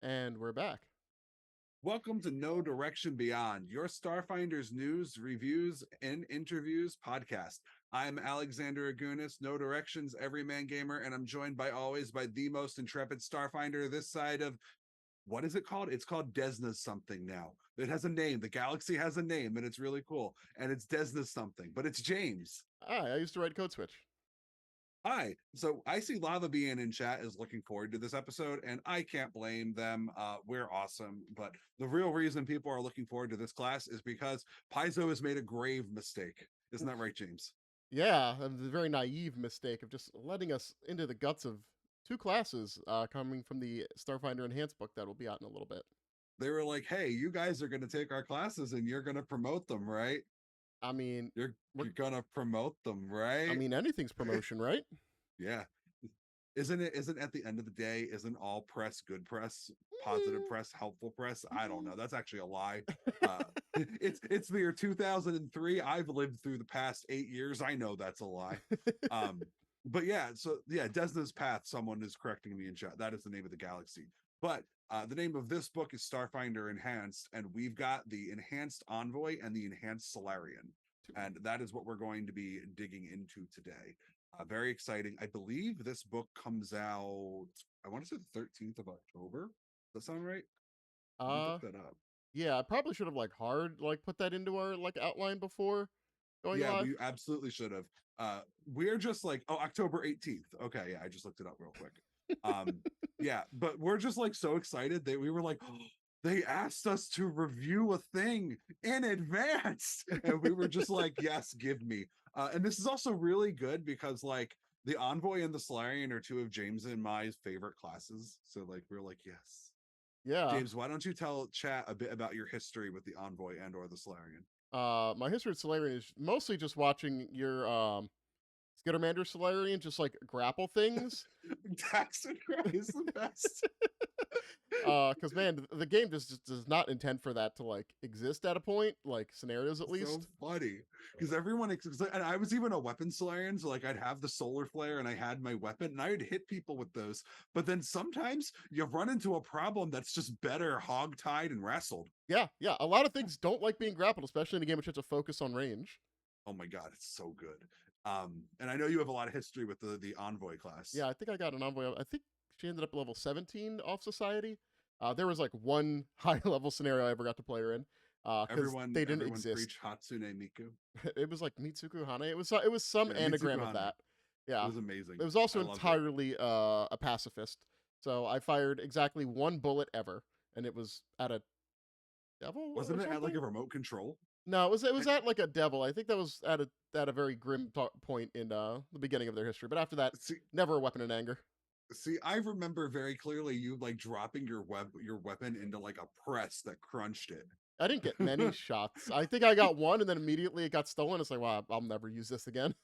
And we're back. Welcome to No Direction Beyond, your Starfinders news, reviews, and interviews podcast. I'm Alexander Agunis, No Directions Everyman Gamer, and I'm joined by always by the most intrepid Starfinder this side of what is it called? It's called Desna something now. It has a name. The galaxy has a name, and it's really cool. And it's Desna something, but it's James. I used to write Code Switch. Hi. So I see Lava being in chat is looking forward to this episode, and I can't blame them. We're awesome. But the real reason people are looking forward to this class is because Paizo has made a grave mistake. Isn't that right, James? Yeah, a very naive mistake of just letting us into the guts of two classes coming from the Starfinder Enhanced book that will be out in a little bit. They were like, hey, you guys are going to take our classes and you're going to promote them, right? I mean, You're we're, you're going to promote them, right? anything's promotion, right? Yeah. Isn't at the end of the day, isn't all press good press, positive Mm, press, helpful press? I don't mm. know. That's actually a lie. Uh it's the year 2003. I've lived through the past 8 years. I know that's a lie. Um, but yeah, so yeah, Desna's Path, someone is correcting me in chat. That is the name of the galaxy. But the name of this book is Starfinder Enhanced, and we've got the Enhanced Envoy and the Enhanced Solarian. And that is what we're going to be digging into today. Very exciting. I believe this book comes out, I want to say the 13th of October. Does that sound right? Let me look uh, that up. yeah, I probably should have put that into our outline before going Yeah, live. we absolutely should have. We're just like, oh, October 18th. Okay, yeah, I just looked it up real quick. Um, yeah, but we're just like so excited that we were like, oh, they asked us to review a thing in advance. And we were just like, yes, give me. And this is also really good because like the Envoy and the Solarian are two of James and my favorite classes. So like we're like, yes. Yeah. James, why don't you tell chat a bit about your history with the Envoy and or the Solarian? My history with Solarian is mostly just watching your Skittermander Solarian just like grapple things. Taxidermy is the best. Because man, the game just does not intend for that to like exist at a point, like scenarios at So least. funny because everyone and I was even a weapon Solarian, so like I'd have the solar flare and I had my weapon and I would hit people with those. But then sometimes you run into a problem that's just better hog-tied and wrestled. Yeah, yeah. A lot of things don't like being grappled, especially in a game which has a focus on range. Oh my god, it's so good. And I know you have a lot of history with the Envoy class. Yeah, I think I got an envoy. I think she ended up level 17 off Society. There was like one high level scenario I ever got to play her in, because they didn't Everyone exist. preach Hatsune Miku. It was like Mitsuku Hane. It was some Yeah, anagram Mitsuku of Hane. that. It Yeah. was It amazing. was I also loved it. entirely a pacifist. So I fired exactly one bullet ever, and it was at a devil or Wasn't it at like something. a remote control? No, it was at like a devil. I think that was at a very grim point in the beginning of their history. But after that, See, never a weapon in anger. I remember very clearly you like dropping your weapon into like a press that crunched it. I didn't get many shots. I think I got one, and then immediately it got stolen. It's like, wow, I'll never use this again.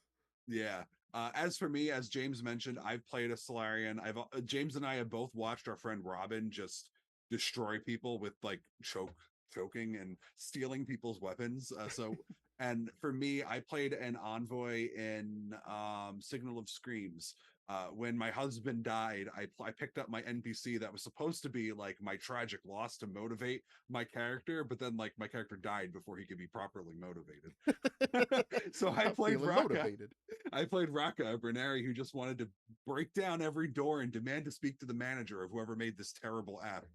Yeah. As for me, as James mentioned, I've played a Solarian. James and I have both watched our friend Robin just destroy people with like choking and stealing people's weapons. And for me, I played an envoy in Signal of Screams. When my husband died, I picked up my NPC that was supposed to be like my tragic loss to motivate my character, but then like my character died before he could be properly motivated. So I Not played feeling Raka. motivated. I played Raka, a Bernari who just wanted to break down every door and demand to speak to the manager of whoever made this terrible app.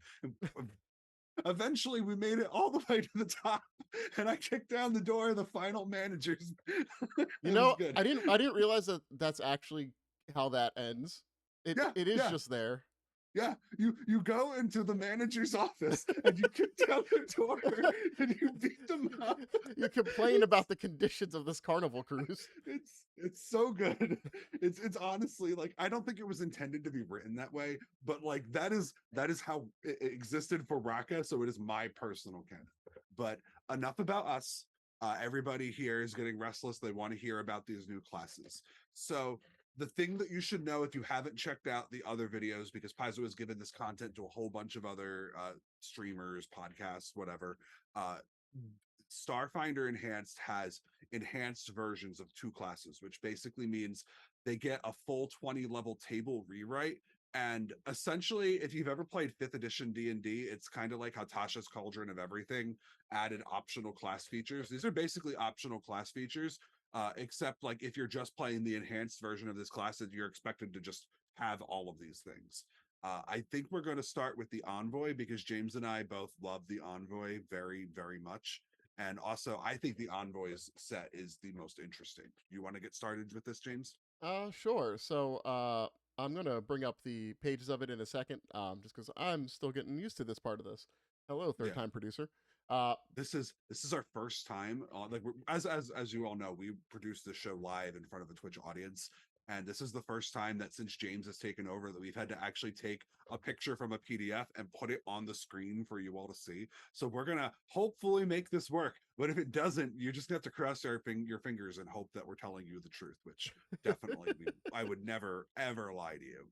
Eventually, we made it all the way to the top, and I kicked down the door of the final managers. You It was know, good. I didn't realize that that's actually how that ends. It Yeah, it is yeah, just there. yeah. You go into the manager's office and you kick down the door and you beat them up. You complain It's about the conditions of this carnival cruise. it's so good. It's honestly like I don't think it was intended to be written that way, but like that is how it existed for Raka, so it is my personal canon. But enough about us. Everybody here is getting restless. They want to hear about these new classes. So the thing that you should know if you haven't checked out the other videos, because Paizo has given this content to a whole bunch of other streamers, podcasts, whatever. Uh, Starfinder Enhanced has enhanced versions of two classes, which basically means they get a full 20 level table rewrite And essentially, if you've ever played 5th edition D&D, it's kind of like how Tasha's Cauldron of Everything added optional class features. These are basically optional class features, except like if you're just playing the enhanced version of this class, you're expected to just have all of these things. I think we're going to start with the Envoy because James and I both love the Envoy very, very much. And also, I think the Envoy's set is the most interesting. You want to get started with this, James? Sure. So, I'm gonna bring up the pages of it in a second, just because I'm still getting used to this part of this. Hello, third Yeah. time producer. Uh, This is our first time on, like, as you all know, we produce this show live in front of a Twitch audience, and this is the first time that since James has taken over that we've had to actually take a picture from a PDF and put it on the screen for you all to see. So we're gonna hopefully make this work, but if it doesn't, you just have to cross your fingers and hope that we're telling you the truth, which definitely I would never ever lie to you.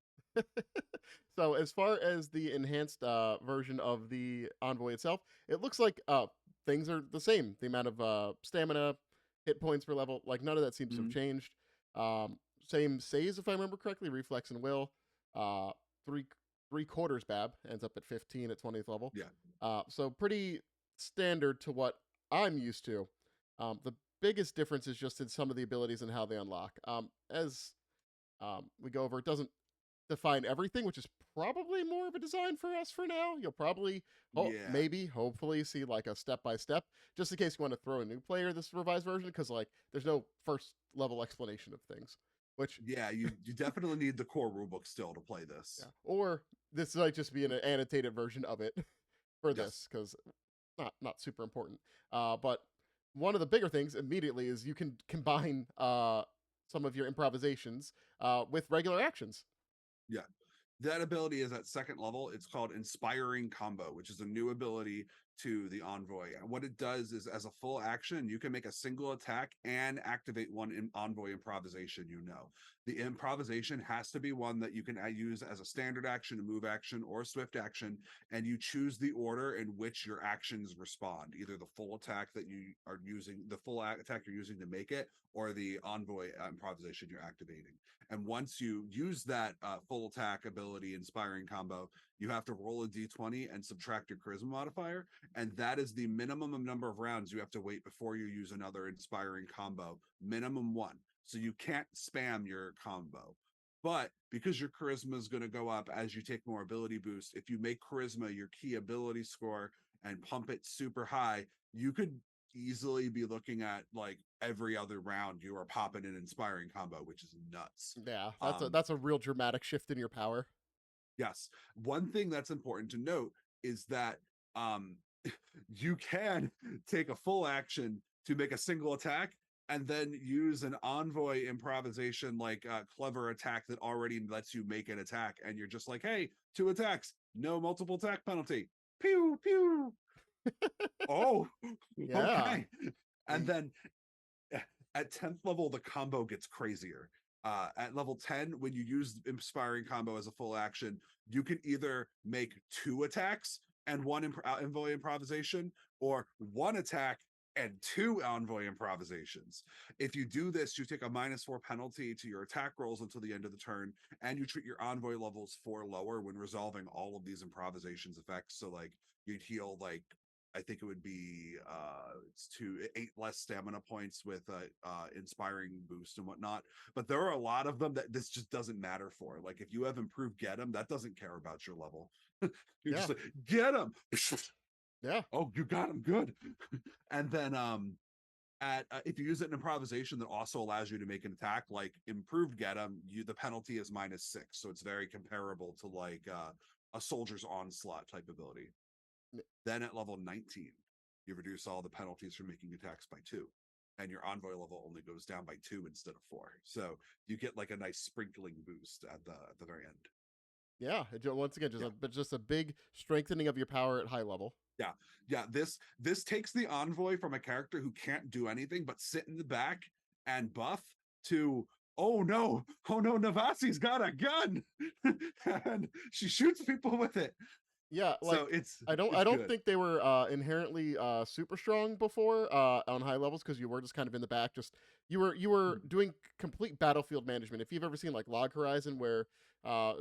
so as far as the enhanced version of the Envoy itself, it looks like things are the same. The amount of stamina, hit points per level, like none of that seems to have Mhm. changed. Same saves if I remember correctly, reflex and will. Uh, three three quarters Bab ends up at 15 at 20th level. Yeah. So pretty standard to what I'm used to. The biggest difference is just in some of the abilities and how they unlock. As we go over, it doesn't define everything, which is probably more of a design for us for now. You'll probably, Yeah. maybe, hopefully, see like a step by step, just in case you want to throw a new player this revised version, because like there's no first level explanation of things. Which, Yeah, you definitely need the core rulebook still to play yeah, this. or this might just be an annotated version of it for Yes. this, because not super important. But one of the bigger things immediately is you can combine some of your improvisations with regular actions. Yeah. That ability is at second level. It's called Inspiring Combo, which is a new ability to the Envoy. And what it does is, as a full action, you can make a single attack and activate one Envoy improvisation. The improvisation has to be one that you can use as a standard action, a move action, or a swift action, and you choose the order in which your actions respond, either the full attack that you are using, the full attack you're using to make it, or the Envoy improvisation you're activating. And once you use that full attack ability inspiring combo, you have to roll a d20 and subtract your charisma modifier. And that is the minimum number of rounds you have to wait before you use another inspiring combo, minimum one. So you can't spam your combo. But because your charisma is going to go up as you take more ability boost, if you make charisma your key ability score and pump it super high, you could easily be looking at like every other round you are popping an inspiring combo, which is nuts. Yeah, Um, that's a real dramatic shift in your power. yes. One thing that's important to note is that um you can take a full action to make a single attack and then use an envoy improvisation like a clever attack that already lets you make an attack and you're just like, hey, two attacks, no multiple attack penalty. Pew pew. Oh, Yeah. okay. And then at 10th level, the combo gets crazier. At level 10, when you use Inspiring Combo as a full action, you can either make two attacks and one envoy improvisation, or one attack and two envoy improvisations. If you do this, you take a -4 penalty to your attack rolls until the end of the turn, and you treat your envoy levels 4 lower when resolving all of these improvisations effects. So, like, you'd heal like I think it would be it's 8 less stamina points with inspiring boost and whatnot. But there are a lot of them that this just doesn't matter for. Like if you have improved get them, that doesn't care about your level. You're Yeah. just like, get them. Yeah. Oh, you got them good. And then at if you use it in improvisation that also allows you to make an attack, like improved get them, the penalty is -6. So it's very comparable to like a soldier's onslaught type ability. N- Then at level 19, you reduce all the penalties for making attacks by 2. And your envoy level only goes down by 2 instead of 4. So you get like a nice sprinkling boost at the very end. Yeah. Once again, Yeah. but just a big strengthening of your power at high level. Yeah. Yeah. This takes the envoy from a character who can't do anything but sit in the back and buff to, oh no, Navasi's got a gun. And she shoots people with it. Yeah, So like I it's don't good. think they were inherently super strong before on high levels because you were just kind of in the back. Just you were Mhm. doing complete battlefield management. If you've ever seen like Log Horizon, where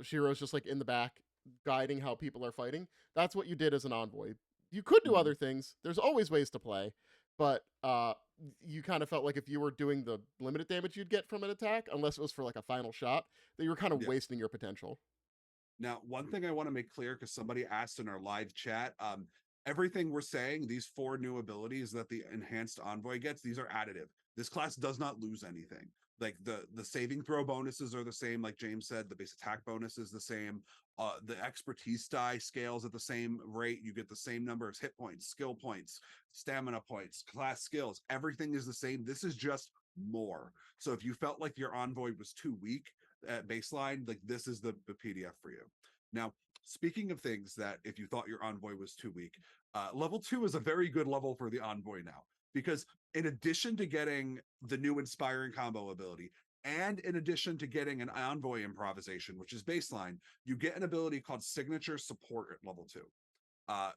Shiro's just like in the back guiding how people are fighting, that's what you did as an envoy. You could do Mhm. other things. There's always ways to play, but you kind of felt like if you were doing the limited damage you'd get from an attack, unless it was for like a final shot, that you were kind of Yeah. wasting your potential. Now, one thing I want to make clear because somebody asked in our live chat, everything we're saying, these four new abilities that the enhanced envoy gets, these are additive. This class does not lose anything. Like the saving throw bonuses are the same, like James said. The base attack bonus is the same. The expertise die scales at the same rate. You get the same number of hit points, skill points, stamina points, class skills. Everything is the same. This is just more. So if you felt like your envoy was too weak, at baseline, like this is the PDF for you. Now, speaking of things that if you thought your envoy was too weak, level 2 is a very good level for the envoy now because in addition to getting the new inspiring combo ability and in addition to getting an envoy improvisation, which is baseline, you get an ability called signature support at level 2.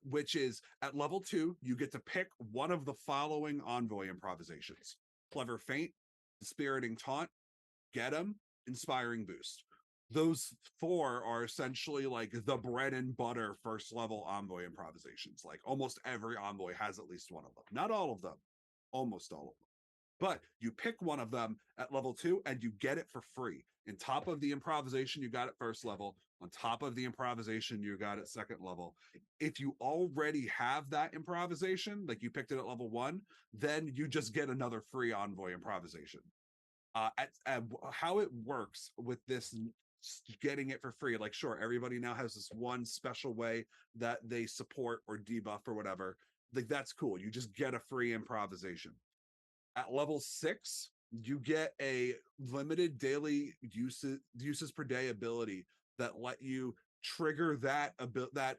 Which is at level 2, you get to pick one of the following envoy improvisations: Clever Feint, Dispiriting Taunt, Get 'em, Inspiring Boost. Those four are essentially like the bread and butter first level envoy improvisations. Like almost every envoy has at least one of them. Not all of them, almost all of them. But you pick one of them at level 2 and you get it for free. On top of the improvisation you got at first level, on top of the improvisation you got at second level. If you already have that improvisation, like you picked it at level 1, then you just get another free envoy improvisation. How it works with this getting it for free, like sure everybody now has this one special way that they support or debuff or whatever, like that's cool, you just get a free improvisation. At level 6 you get a limited daily uses per day ability that let you trigger that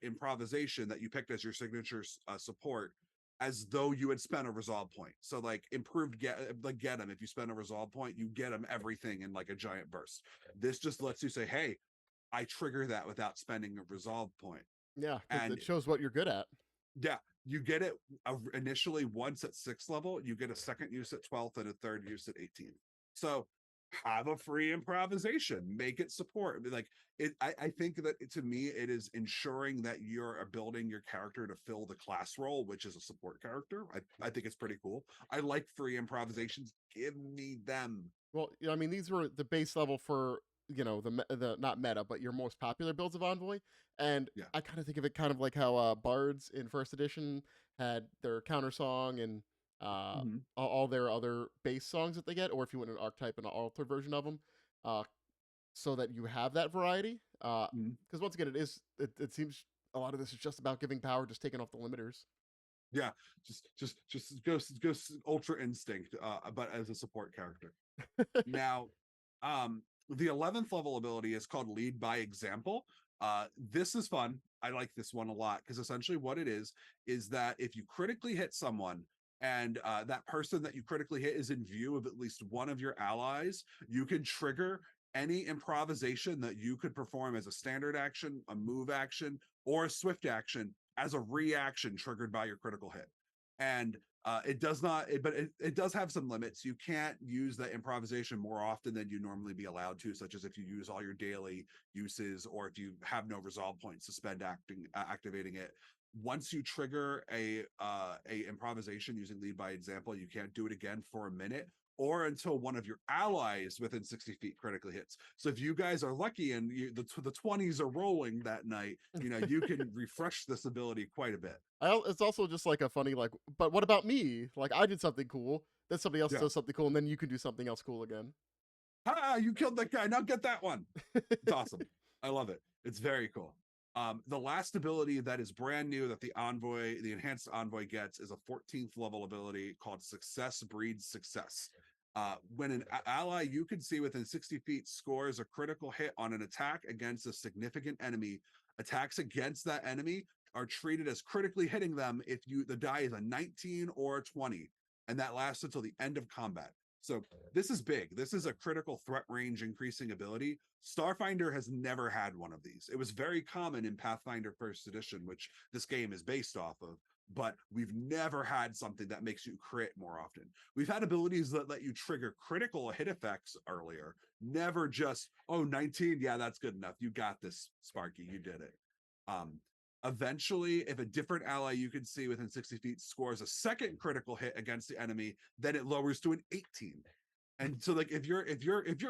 improvisation that you picked as your signature support as though you had spent a resolve point. So like improved get them, if you spend a resolve point you get them everything in like a giant burst. This just lets you say, hey, I trigger that without spending a resolve point. Yeah, because And it shows what you're good at. yeah, you get it initially once at 6th level, you get a second use at 12th and a third use at 18th. So have a free improvisation, make it support. Like I think that to me, it is ensuring that you're building your character to fill the class role, which is a support character. I think it's pretty cool. I like free improvisations. Give me them. Well, yeah, I mean, these were the base level for the not meta, but your most popular builds of Envoy, and Yeah. I kind of think of it kind of like how bards in first edition had their counter song and uh, Mhm. all their other base songs that they get, or if you want an archetype and an altered version of them, uh, so that you have that variety. Mhm. Because once again, it seems a lot of this is just about giving power, just taking off the limiters. Yeah, just go ultra instinct, but as a support character. Now, the 11th level ability is called Lead by Example. This is fun. I like this one a lot because essentially what it is that if you critically hit someone and that person that you critically hit is in view of at least one of your allies, you can trigger any improvisation that you could perform as a standard action, a move action, or a swift action as a reaction triggered by your critical hit. And it does not, but it does have some limits. You can't use the improvisation more often than you normally be allowed to, such as if you use all your daily uses or if you have no resolve points to spend activating it. Once you trigger a improvisation using lead by example, you can't do it again for a minute or until one of your allies within 60 feet critically hits. So if you guys are lucky and the 20s are rolling that night, you can refresh this ability quite a bit. It's also just like a funny like, but what about me? Like I did something cool, then somebody else Yeah. does something cool, and then you can do something else cool again. Ha! You killed that guy. Now get that one. It's awesome. I love it. It's very cool. The last ability that is brand new that the enhanced envoy gets is a 14th level ability called Success Breeds Success. When an ally you can see within 60 feet scores a critical hit on an attack against a significant enemy, attacks against that enemy are treated as critically hitting them if the die is a 19 or a 20, and that lasts until the end of combat. So this is big. This is a critical threat range increasing ability. Starfinder has never had one of these. It was very common in Pathfinder First Edition, which this game is based off of, but we've never had something that makes you crit more often. We've had abilities that let you trigger critical hit effects earlier, never just, oh, 19, yeah, that's good enough. You got this, Sparky, you did it. Um, Eventually, if a different ally you can see within 60 feet scores a second critical hit against the enemy, then it lowers to an 18. And so, like, if your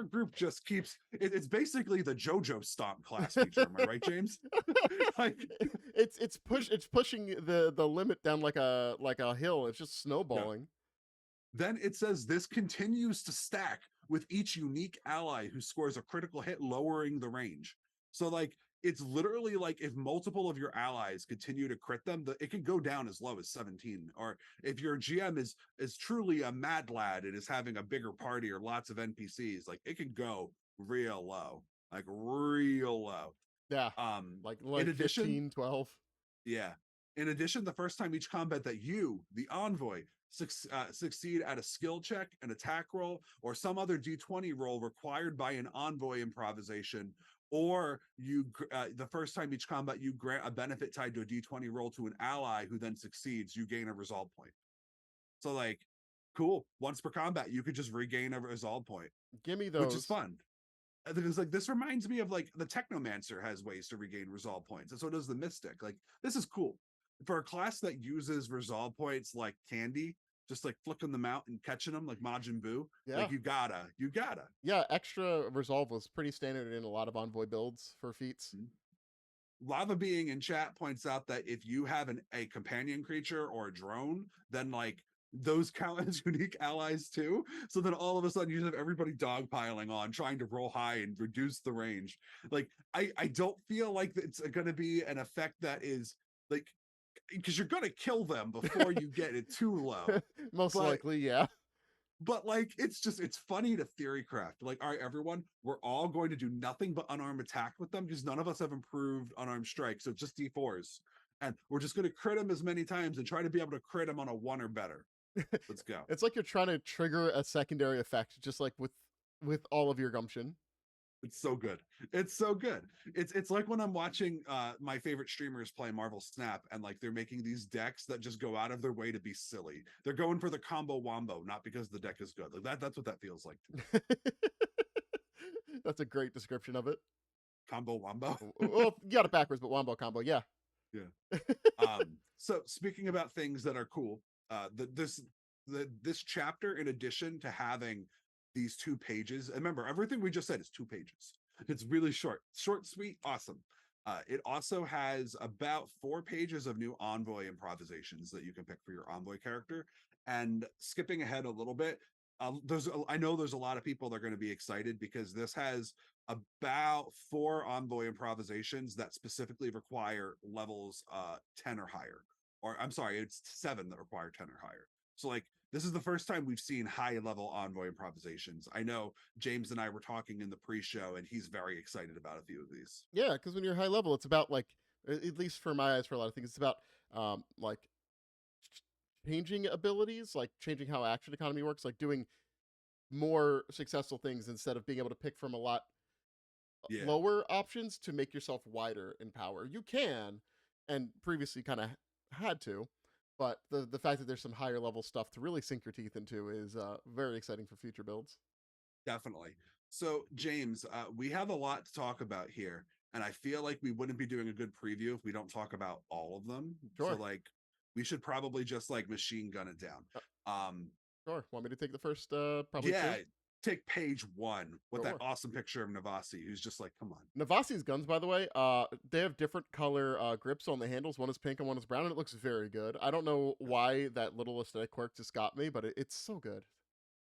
group just keeps it's basically the JoJo stomp class feature. Am I right, James? Like, It's pushing the limit down like a hill. It's just yeah. snowballing. Then it says this continues to stack with each unique ally who scores a critical hit, lowering the range. So, like, it's literally like if multiple of your allies continue to crit them, it can go down as low as 17. Or if your GM is truly a mad lad and is having a bigger party or lots of NPCs, like it can go real low, like real low. Yeah, In like addition, 15, 12. yeah. In addition, the first time each combat that you, the envoy, succeed at a skill check, an attack roll, or some other d20 roll required by an envoy improvisation, or the first time each combat you grant a benefit tied to a d20 roll to an ally who then succeeds, you gain a resolve point. So, like, cool. Once per combat, you could just regain a resolve point, Give me which is those. fun. Because like this reminds me of like the Technomancer has ways to regain resolve points, and so does the Mystic. Like this is cool for a class that uses resolve points like candy, just like flicking them out and catching them like Majin Buu. Yeah. Like you gotta. Yeah, extra resolve was pretty standard in a lot of envoy builds for feats. Lava Being in chat points out that if you have a companion creature or a drone, then like those count as unique allies too. So then all of a sudden you have everybody dogpiling on, trying to roll high and reduce the range. Like I don't feel like it's going to be an effect that is like because you're going to kill them before you get it too low. Most But likely, yeah. like it's funny to theory craft. Like, all right, everyone, we're all going to do nothing but unarmed attack with them because none of us have improved unarmed strike, so just d4s, and we're just going to crit them as many times and try to be able to crit them on a 1 or better. Let's go. It's like you're trying to trigger a secondary effect, just like with all of your gumption. It's so good. It's so good. It's like when I'm watching my favorite streamers play Marvel Snap and like they're making these decks that just go out of their way to be silly. They're going for the combo wombo, not because the deck is good. Like that's what that feels like to me. That's a great description of it. Combo wombo. Well, you got it backwards, but wombo combo, yeah. Yeah. So speaking about things that are cool, this chapter, in addition to having these 2 pages, remember everything we just said is 2 pages. It's really short, sweet, awesome. It also has about 4 pages of new envoy improvisations that you can pick for your envoy character. And skipping ahead a little bit, I know there's a lot of people that are going to be excited because this has about 4 envoy improvisations that specifically require levels 10 or higher. Or I'm sorry, it's 7 that require 10 or higher. So like this is the first time we've seen high level envoy improvisations. I know James and I were talking in the pre-show and he's very excited about a few of these. Yeah, because when you're high level, it's about like, at least for my eyes, for a lot of things, it's about like changing abilities, like changing how action economy works, like doing more successful things instead of being able to pick from a lot Yeah. lower options to make yourself wider in power. You can, and previously kind of had to, but the fact that there's some higher level stuff to really sink your teeth into is very exciting for future builds. Definitely. So, James, we have a lot to talk about here, and I feel like we wouldn't be doing a good preview if we don't talk about all of them. So, Sure. like, we should probably just like machine gun it down. Sure. Want me to take the first probably Yeah, two? take page 1 with that Sure. awesome picture of Navasi, who's just like, come on. Navasi's guns, by the way, they have different color grips on the handles. One is pink and one is brown, and it looks very good. I don't know why that little aesthetic quirk just got me, but it's so good.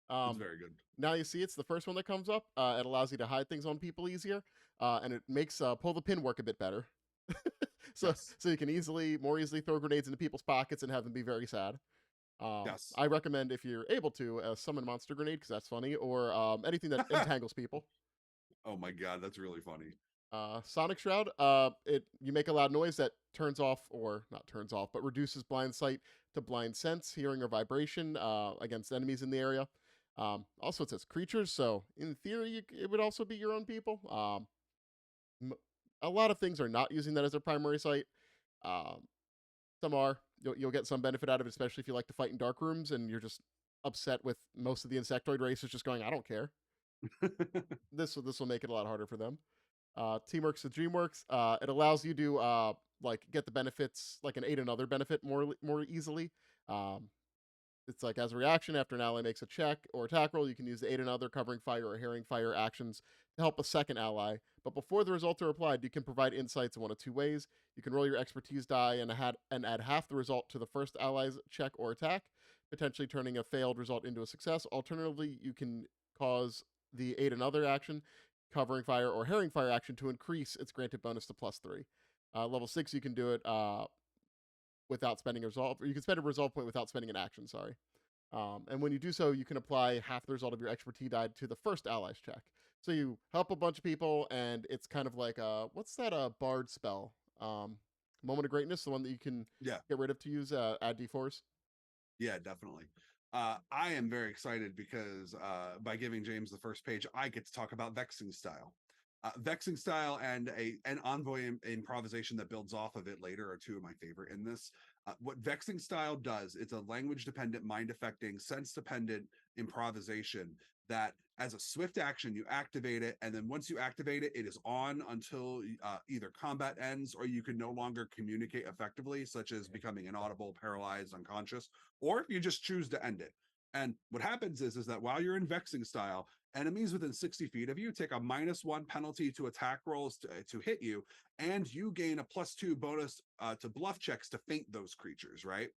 It's very good. Now you see it's the first one that comes up. It allows you to hide things on people easier, and it makes pull the pin work a bit better. so Yes. so you can more easily throw grenades into people's pockets and have them be very sad. Yes. I recommend if you're able to summon monster grenade because that's funny, or anything that entangles people. Oh my god, that's really funny. Sonic Shroud, you make a loud noise that turns off, or not turns off, but reduces blind sight to blind sense, hearing, or vibration against enemies in the area. Also, it says creatures, so in theory, it would also be your own people. M- a lot of things are not using that as their primary site. Um, some are. You'll get some benefit out of it, especially if you like to fight in dark rooms and you're just upset with most of the insectoid races just going, I don't care. This will make it a lot harder for them. Teamworks with DreamWorks. It allows you to like get the benefits like an aid another benefit more easily. Um, it's like as a reaction after an ally makes a check or attack roll, you can use the aid another, covering fire, or harrying fire actions to help a second ally. But before the results are applied, you can provide insights in one of two ways. You can roll your expertise die and add half the result to the first ally's check or attack, potentially turning a failed result into a success. Alternatively, you can cause the aid another action, covering fire, or harrying fire action to increase its granted bonus to +3. Level 6, you can do it without spending a resolve, or you can spend a resolve point without spending an action, sorry. And when you do so, you can apply half the result of your expertise die to the first ally's check. So you help a bunch of people, and it's kind of like what's that bard spell? Moment of Greatness, the one that you can Yeah. get rid of to use add d4s. Yeah, definitely. I am very excited because by giving James the first page, I get to talk about Vexing Style. Vexing Style and an envoy improvisation that builds off of it later are two of my favorite in this. What Vexing Style does, it's a language dependent, mind affecting, sense dependent improvisation that as a swift action, you activate it. And then once you activate it, it is on until either combat ends or you can no longer communicate effectively, such as becoming inaudible, paralyzed, unconscious, or if you just choose to end it. And what happens is that while you're in Vexing Style, enemies within 60 feet of you take a -1 penalty to attack rolls to hit you, and you gain a +2 bonus to bluff checks to feint those creatures, right?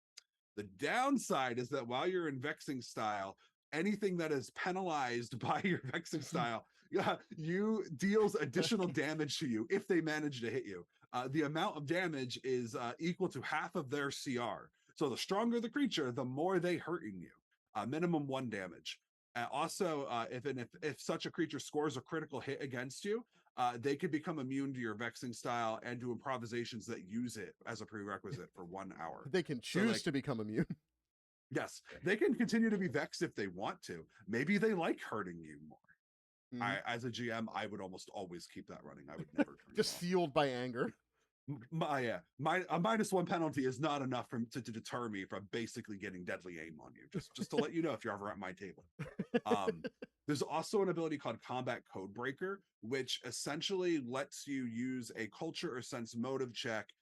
The downside is that while you're in Vexing Style, anything that is penalized by your Vexing Style, you deals additional damage to you if they manage to hit you. The amount of damage is equal to half of their CR. So the stronger the creature, the more they hurting you. Minimum 1 damage. Also, if such a creature scores a critical hit against you, they could become immune to your Vexing Style and to improvisations that use it as a prerequisite for 1 hour. They can So, choose like, to become immune. yes, they can continue to be vexed if they want to. Maybe they like hurting you more. Mhm. As a GM, I would almost always keep that running. I would never turn it Just off. fueled by anger. My a -1 penalty is not enough to deter me from basically getting deadly aim on you. Just to let you know if you're ever at my table. Um, there's also an ability called Combat Codebreaker, which essentially lets you use a culture or sense motive check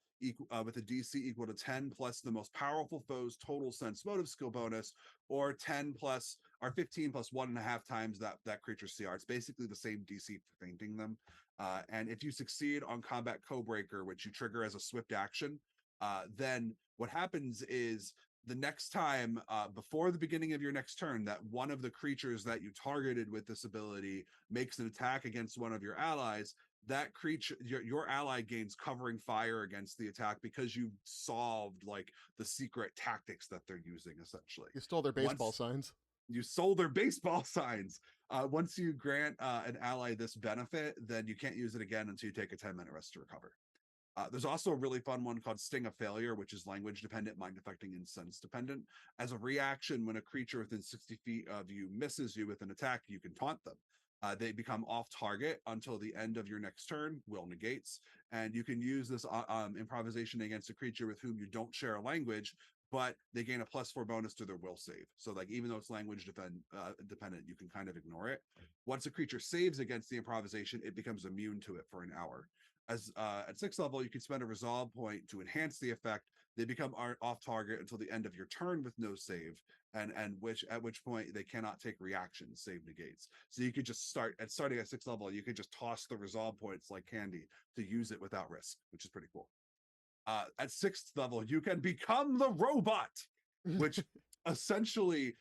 with a DC equal to 10 plus the most powerful foe's total sense motive skill bonus, or 10 plus or 15 plus 1.5 times that creature's CR. It's basically the same DC for fainting them. And if you succeed on Combat Codebreaker, which you trigger as a swift action, then what happens is the next time before the beginning of your next turn that one of the creatures that you targeted with this ability makes an attack against one of your allies, that creature, your ally gains covering fire against the attack because you've solved like the secret tactics that they're using essentially. You stole their baseball Once signs. you sold their baseball signs. Once you grant an ally this benefit, then you can't use it again until you take a 10-minute rest to recover. There's also a really fun one called Sting of Failure, which is language dependent, mind affecting, and sense dependent. As a reaction, when a creature within 60 feet of you misses you with an attack, you can taunt them. They become off target until the end of your next turn, will negates, and you can use this improvisation against a creature with whom you don't share a language, but they gain a +4 bonus to their will save. So, like, even though it's language dependent, you can kind of ignore it. Once a creature saves against the improvisation, it becomes immune to it for an hour. As at 6th level, you can spend a resolve point to enhance the effect. They become off target until the end of your turn with no save, and at which point they cannot take reactions, save negates. So you could just starting at 6th level, you could just toss the resolve points like candy to use it without risk, which is pretty cool. At 6th level, you can become the robot, which essentially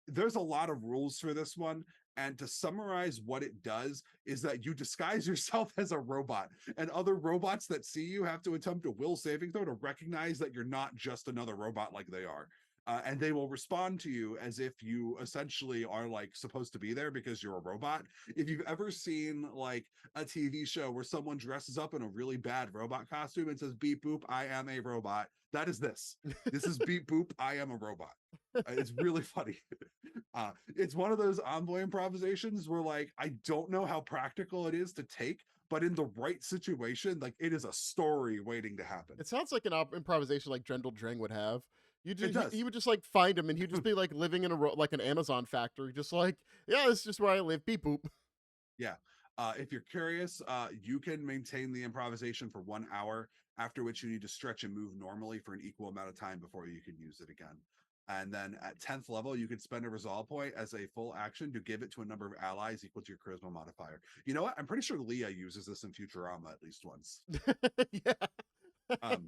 there's a lot of rules for this one. And to summarize what it does is that you disguise yourself as a robot, and other robots that see you have to attempt a will saving throw to recognize that you're not just another robot like they are. And they will respond to you as if you essentially are like supposed to be there because you're a robot. If you've ever seen like a TV show where someone dresses up in a really bad robot costume and says, beep boop, I am a robot, that is this. This is beep boop, I am a robot. It's really funny. It's one of those envoy improvisations where like I don't know how practical it is to take, but in the right situation, like it is a story waiting to happen. It sounds like an improvisation like Drendel Drang would have. It He does. would just like find him, and he'd just be like living in a like an Amazon factory, just like, yeah, this is just where I live. Beep boop. Yeah. If you're curious, you can maintain the improvisation for 1 hour, after which you need to stretch and move normally for an equal amount of time before you can use it again. And then at 10th level, you can spend a resolve point as a full action to give it to a number of allies equal to your charisma modifier. You know what? I'm pretty sure Leah uses this in Futurama at least once. Yeah. Um,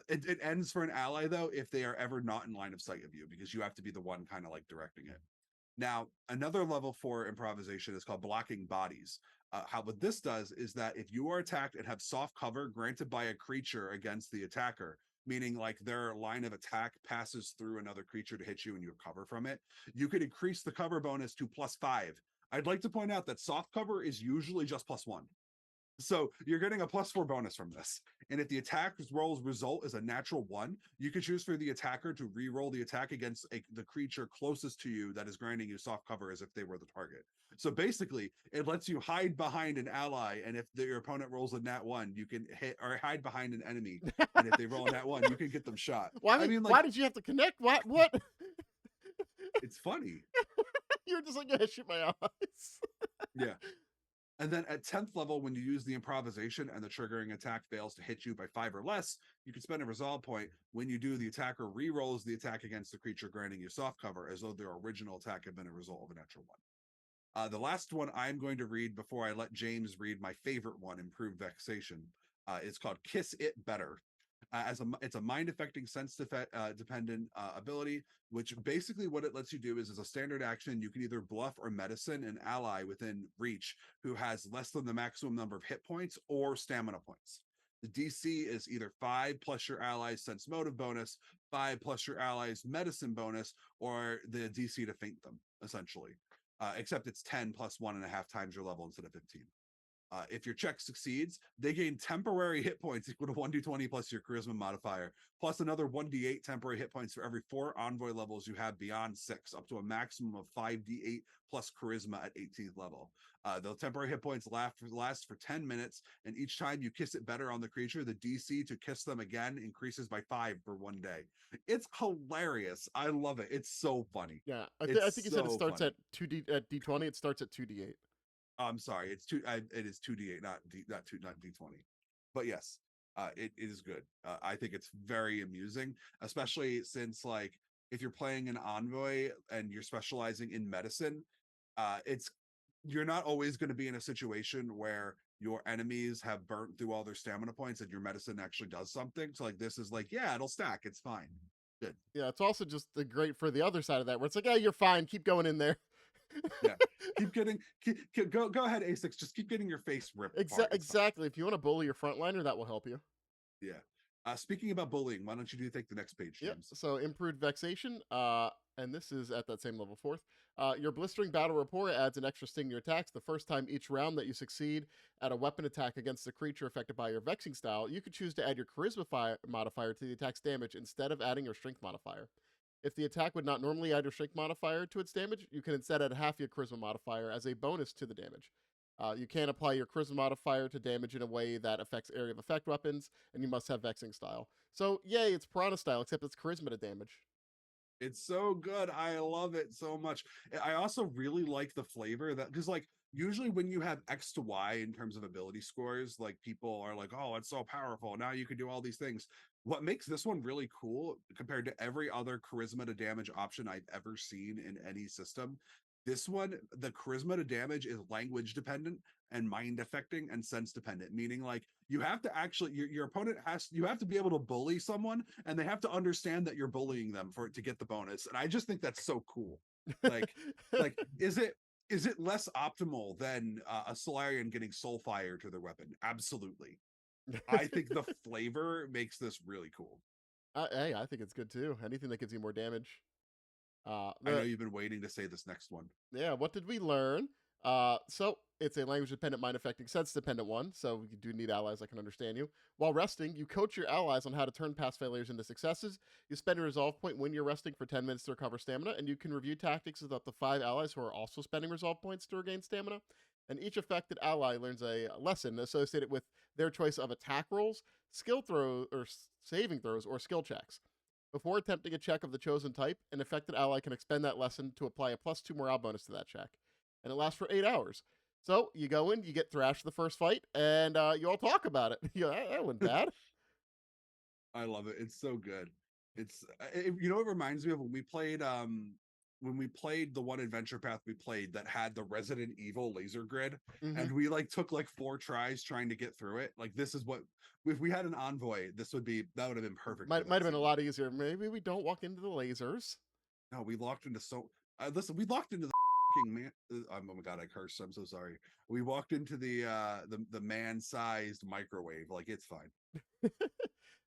it ends for an ally though if they are ever not in line of sight of you, because you have to be the one kind of like directing it. Now, another level 4 improvisation is called blocking bodies. How what this does is that if you are attacked and have soft cover granted by a creature against the attacker, meaning like their line of attack passes through another creature to hit you and you have cover from it, you could increase the cover bonus to +5. I'd like to point out that soft cover is usually just +1. So you're getting a +4 bonus from this. And if the attack roll's result is a natural 1, you can choose for the attacker to re-roll the attack against the creature closest to you that is granting you soft cover as if they were the target. So basically, it lets you hide behind an ally, and if your opponent rolls a nat 1, you can hit or hide behind an enemy. And if they roll a nat 1, you can get them shot. I mean, Why like, did you have to connect? What? it's funny. You're just like, yeah, shoot my eyes. Yeah. And then at 10th level, when you use the improvisation and the triggering attack fails to hit you by 5 or less, you can spend a resolve point. When you do, the attacker re-rolls the attack against the creature, granting you soft cover as though their original attack had been a result of a natural 1. The last one I'm going to read before I let James read my favorite one, Improved Vexation, is called Kiss It Better. It's a mind affecting sense dependent ability, which basically what it lets you do is as a standard action, you can either bluff or medicine an ally within reach who has less than the maximum number of hit points or stamina points. The DC is either 5 plus your allies sense motive bonus, 5 plus your allies medicine bonus, or the DC to faint them, essentially. Except it's 10 plus 1.5 times your level instead of 15. If your check succeeds, they gain temporary hit points equal to 1d20 plus your charisma modifier, plus another 1d8 temporary hit points for every 4 envoy levels you have beyond 6, up to a maximum of 5d8 plus charisma at 18th level. The temporary hit points last for 10 minutes, and each time you kiss it better on the creature, the DC to kiss them again increases by 5 for 1 day. It's hilarious. I love it. It's so funny. Yeah, I think It's you said it so starts funny. at D20. It starts at 2D8. I'm sorry, it is 2d8, not d20. But yes, it is good. I think it's very amusing, especially since like if you're playing an envoy and you're specializing in medicine, it's you're not always going to be in a situation where your enemies have burnt through all their stamina points and your medicine actually does something. So like this is like, yeah, it'll stack. It's fine. Good. Yeah, it's also just great for the other side of that, where it's like, yeah, you're fine. Keep going in there. Yeah. Go ahead, A6. Just keep getting your face ripped apart. It's fine. Exactly. If you want to bully your frontliner, that will help you. Yeah. Speaking about bullying, why don't you take the next page, Yep. James? So improved vexation, and this is at that same level 4th. Your blistering battle rapport adds an extra sting to your attacks. The first time each round that you succeed at a weapon attack against a creature affected by your vexing style, you could choose to add your charisma modifier to the attack's damage instead of adding your strength modifier. If the attack would not normally add your strength modifier to its damage, you can instead add half your charisma modifier as a bonus to the damage. You can't apply your charisma modifier to damage in a way that affects area of effect weapons, and you must have vexing style. So, yay, it's piranha style, except it's charisma to damage. It's so good. I love it so much. I also really like the flavor that because like usually when you have X to Y in terms of ability scores, like people are like, oh, it's so powerful. Now you can do all these things. What makes this one really cool compared to every other charisma to damage option I've ever seen in any system, this one, the charisma to damage is language dependent and mind affecting and sense dependent, meaning like you have to actually your opponent has you have to be able to bully someone and they have to understand that you're bullying them for it to get the bonus. And I just think that's so cool. Like like is it less optimal than a Solarian getting soul fire to their weapon? Absolutely. I think the flavor makes this really cool. Hey, I think it's good too. Anything that gives you more damage. I know The you've been waiting to say this next one. Yeah, what did we learn? So it's a language dependent, mind affecting, sense dependent one. So you do need allies that can understand you. While resting, you coach your allies on how to turn past failures into successes. You spend a resolve point when you're resting for 10 minutes to recover stamina, and you can review tactics with up to 5 allies who are also spending resolve points to regain stamina. And each affected ally learns a lesson associated with their choice of attack rolls, skill throws, or saving throws, or skill checks. Before attempting a check of the chosen type, an affected ally can expend that lesson to apply a +2 morale bonus to that check. And it lasts for 8 hours. So you go in, you get thrashed the first fight, and you all talk about it. Yeah, that went bad. I love it. It's so good. It's you know, it reminds me of when we played the one adventure path we played that had the Resident Evil laser grid, Hmm. and we like took like 4 tries trying to get through it. Like this is what if we had an envoy, that would have been perfect for Might that have been a scene. lot easier. Maybe we don't walk into the lasers. No, we locked into so listen, we locked into the man. Oh my god, I cursed. I'm so sorry. We walked into the man-sized microwave. Like it's fine.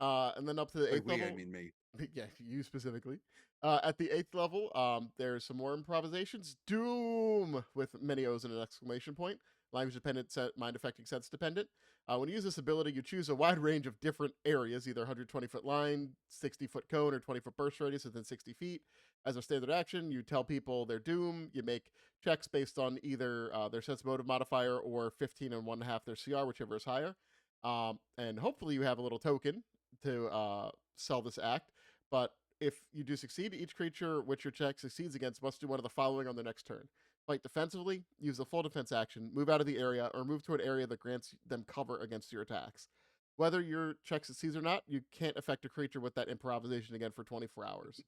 And then up to the By eighth we, I level. mean me. Yeah, you specifically. At the eighth level, there's some more improvisations. Doom with many O's and an exclamation point. Language dependent, mind affecting, sense dependent. When you use this ability, you choose a wide range of different areas, either 120-foot line, 60-foot cone, or 20-foot burst radius within 60 feet. As a standard action, you tell people their doom. You make checks based on either their sense motive modifier or 15 and 1/2 their CR, whichever is higher. And hopefully you have a little token to sell this act. But if you do succeed, each creature which your check succeeds against must do one of the following on their next turn: fight defensively, use a full defense action, move out of the area, or move to an area that grants them cover against your attacks. Whether your check succeeds or not, you can't affect a creature with that improvisation again for 24 hours.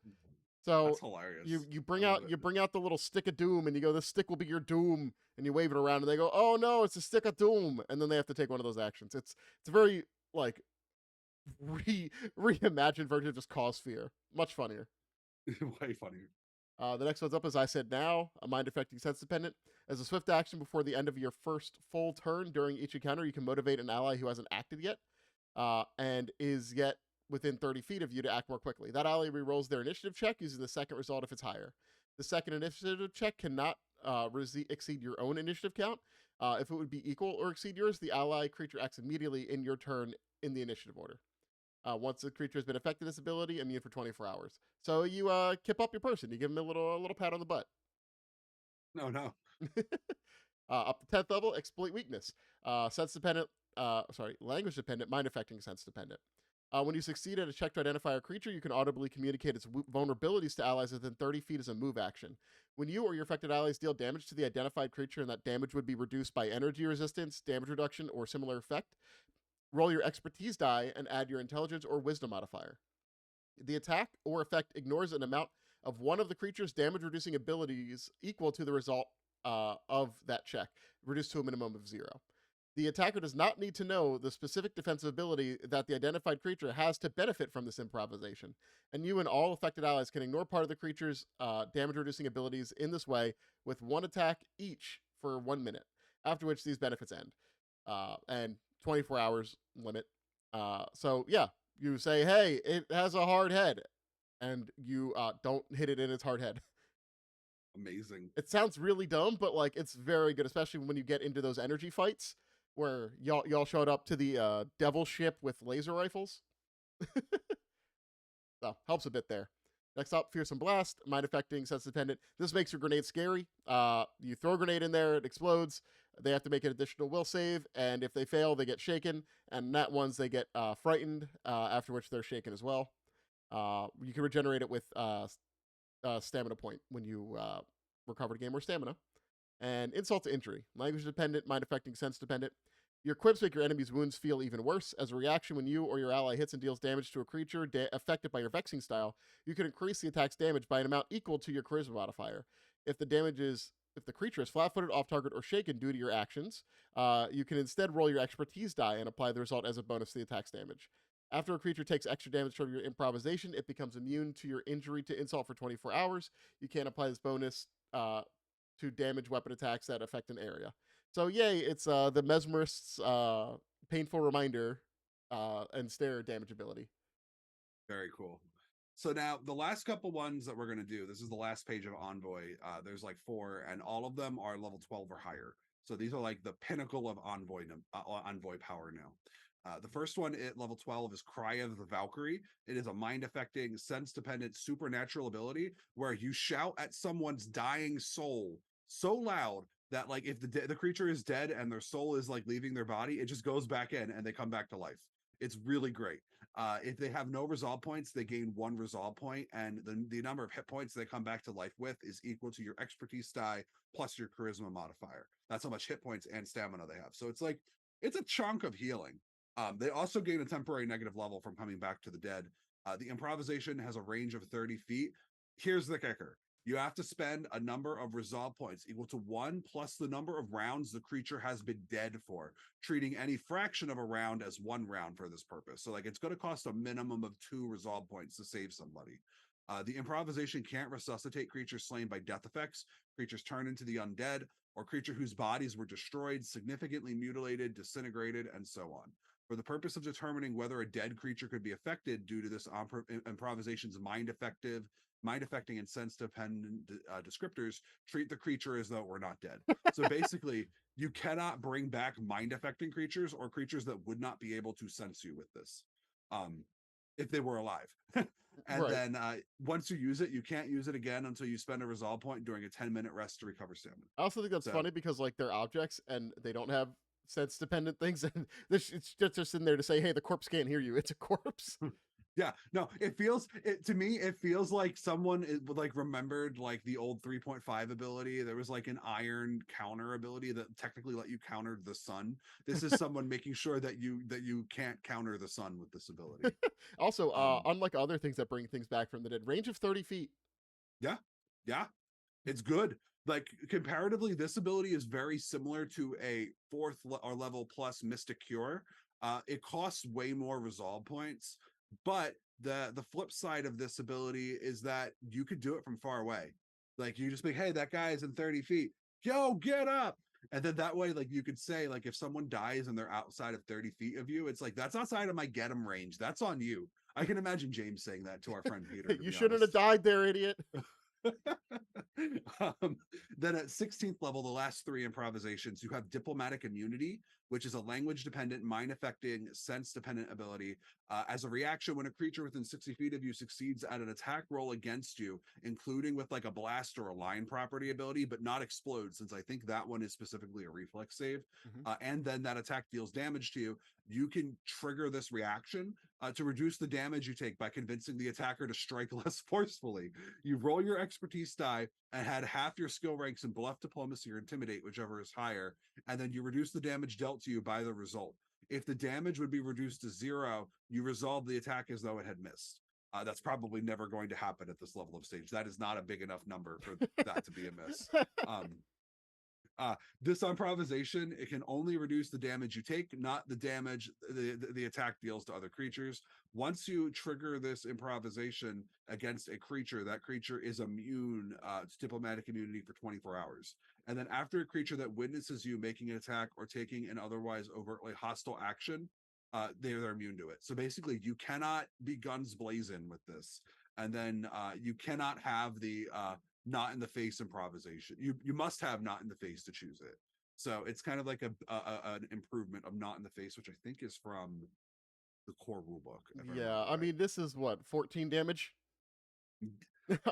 That's So hilarious. you I bring love out it. you bring out the little stick of doom and you go, this stick will be your doom, and you wave it around and they go, oh no, it's a stick of doom, and then they have to take one of those actions. It's a very like reimagined version of just cause fear. Much funnier. Way funnier. The next one's up, as I said now, a mind affecting sense dependent. As a swift action before the end of your first full turn during each encounter, you can motivate an ally who hasn't acted yet and is yet within 30 feet of you to act more quickly. That ally rerolls their initiative check using the second result if it's higher. The second initiative check cannot exceed your own initiative count. If it would be equal or exceed yours, the ally creature acts immediately in your turn in the initiative order. Once the creature has been affected this ability, immune for 24 hours. So you kip up your person. You give him a little pat on the butt. No, no. Up to 10th level, exploit weakness. Sense dependent, language dependent, mind affecting, sense dependent. When you succeed at a check to identify a creature, you can audibly communicate its vulnerabilities to allies within 30 feet as a move action. When you or your affected allies deal damage to the identified creature and that damage would be reduced by energy resistance, damage reduction, or similar effect, roll your expertise die and add your intelligence or wisdom modifier. The attack or effect ignores an amount of one of the creature's damage reducing abilities equal to the result of that check, reduced to a minimum of 0. The attacker does not need to know the specific defensive ability that the identified creature has to benefit from this improvisation, and you and all affected allies can ignore part of the creature's damage reducing abilities in this way with one attack each for 1 minute, after which these benefits end. And 24 hours limit. So, yeah, you say, hey, it has a hard head, and you don't hit it in its hard head. Amazing. It sounds really dumb, but like it's very good, especially when you get into those energy fights where y'all showed up to the devil ship with laser rifles. So helps a bit there. Next up, fearsome blast, mind affecting, sense dependent. This makes your grenade scary. You throw a grenade in there, it explodes. They have to make an additional will save, and if they fail, they get shaken. And nat ones, they get frightened. After which they're shaken as well. You can regenerate it with stamina point when you recover to gain more stamina. And insult to injury, language dependent, mind affecting, sense dependent. Your quips make your enemy's wounds feel even worse. As a reaction, when you or your ally hits and deals damage to a creature affected by your vexing style, you can increase the attack's damage by an amount equal to your charisma modifier. If the creature is flat-footed, off-target, or shaken due to your actions, you can instead roll your expertise die and apply the result as a bonus to the attack's damage. After a creature takes extra damage from your improvisation, it becomes immune to your injury to insult for 24 hours. You can't apply this bonus to damage weapon attacks that affect an area. So yay, it's the mesmerist's painful reminder and stare damage ability. Very cool. So now the last couple ones that we're going to do, this is the last page of Envoy. There's like 4, and all of them are level 12 or higher. So these are like the pinnacle of Envoy power now. The first one at level 12 is Cry of the Valkyrie. It is a mind affecting, sense dependent supernatural ability where you shout at someone's dying soul so loud that, like, if the creature is dead and their soul is like leaving their body, it just goes back in and they come back to life. It's really great. If they have no resolve points, they gain 1 resolve point, and the number of hit points they come back to life with is equal to your expertise die plus your charisma modifier. That's how much hit points and stamina they have. So it's like, it's a chunk of healing. They also gain a temporary negative level from coming back to the dead. The improvisation has a range of 30 feet. Here's the kicker. You have to spend a number of resolve points equal to 1 plus the number of rounds the creature has been dead for, treating any fraction of a round as 1 round for this purpose. So like, it's going to cost a minimum of 2 resolve points to save somebody. The improvisation can't resuscitate creatures slain by death effects, creatures turned into the undead, or creature whose bodies were destroyed, significantly mutilated, disintegrated, and so on. For the purpose of determining whether a dead creature could be affected due to this improvisation's mind affecting and sense dependent descriptors, treat the creature as though it were not dead. So basically, you cannot bring back mind affecting creatures or creatures that would not be able to sense you with this, if they were alive. And Right. then once you use it, you can't use it again until you spend a resolve point during a 10-minute rest to recover stamina. I also think that's So funny because like they're objects and they don't have sense dependent things, and this it's just in there to say, hey, the corpse can't hear you. It's a corpse. yeah, no, to me, it feels like someone like remembered like the old 3.5 ability. There was like an iron counter ability that technically let you counter the sun. This is someone making sure that you can't counter the sun with this ability. Also, Um, unlike other things that bring things back from the dead, range of 30 feet. yeah, yeah, it's good. Like comparatively, this ability is very similar to a or level plus Mystic Cure. It costs way more resolve points, but the flip side of this ability is that you could do it from far away. Like you just be, hey, that guy is in 30 feet. Yo, get up. And then that way, like you could say, like if someone dies and they're outside of 30 feet of you, it's like that's outside of my get 'em range. That's on you. I can imagine James saying that to our friend Peter, to You be shouldn't have honest. died there, idiot. Then at 16th level, the last 3 improvisations, you have diplomatic immunity, which is a language dependent, mind affecting, sense dependent ability. As a reaction, when a creature within 60 feet of you succeeds at an attack roll against you, including with like a blast or a line property ability, but not explode, since I think that one is specifically a reflex save, Mhm. and then that attack deals damage to you, you can trigger this reaction to reduce the damage you take by convincing the attacker to strike less forcefully. You roll your expertise die and had half your skill ranks in bluff, diplomacy, or intimidate, whichever is higher, and then you reduce the damage dealt to you by the result. If the damage would be reduced to 0, you resolve the attack as though it had missed. That's probably never going to happen at this level of stage. That is not a big enough number for that to be a miss. Um, this improvisation, it can only reduce the damage you take, not the damage the attack deals to other creatures. Once you trigger this improvisation against a creature, that creature is immune to diplomatic immunity for 24 hours. And then after a creature that witnesses you making an attack or taking an otherwise overtly hostile action, they're immune to it. So basically, you cannot be guns blazing with this. And then you cannot have the not in the face improvisation. You must have not in the face to choose it. So it's kind of like an improvement of not in the face, which I think is from the core rulebook, if I Yeah, remember I right. mean, this is what, 14 damage on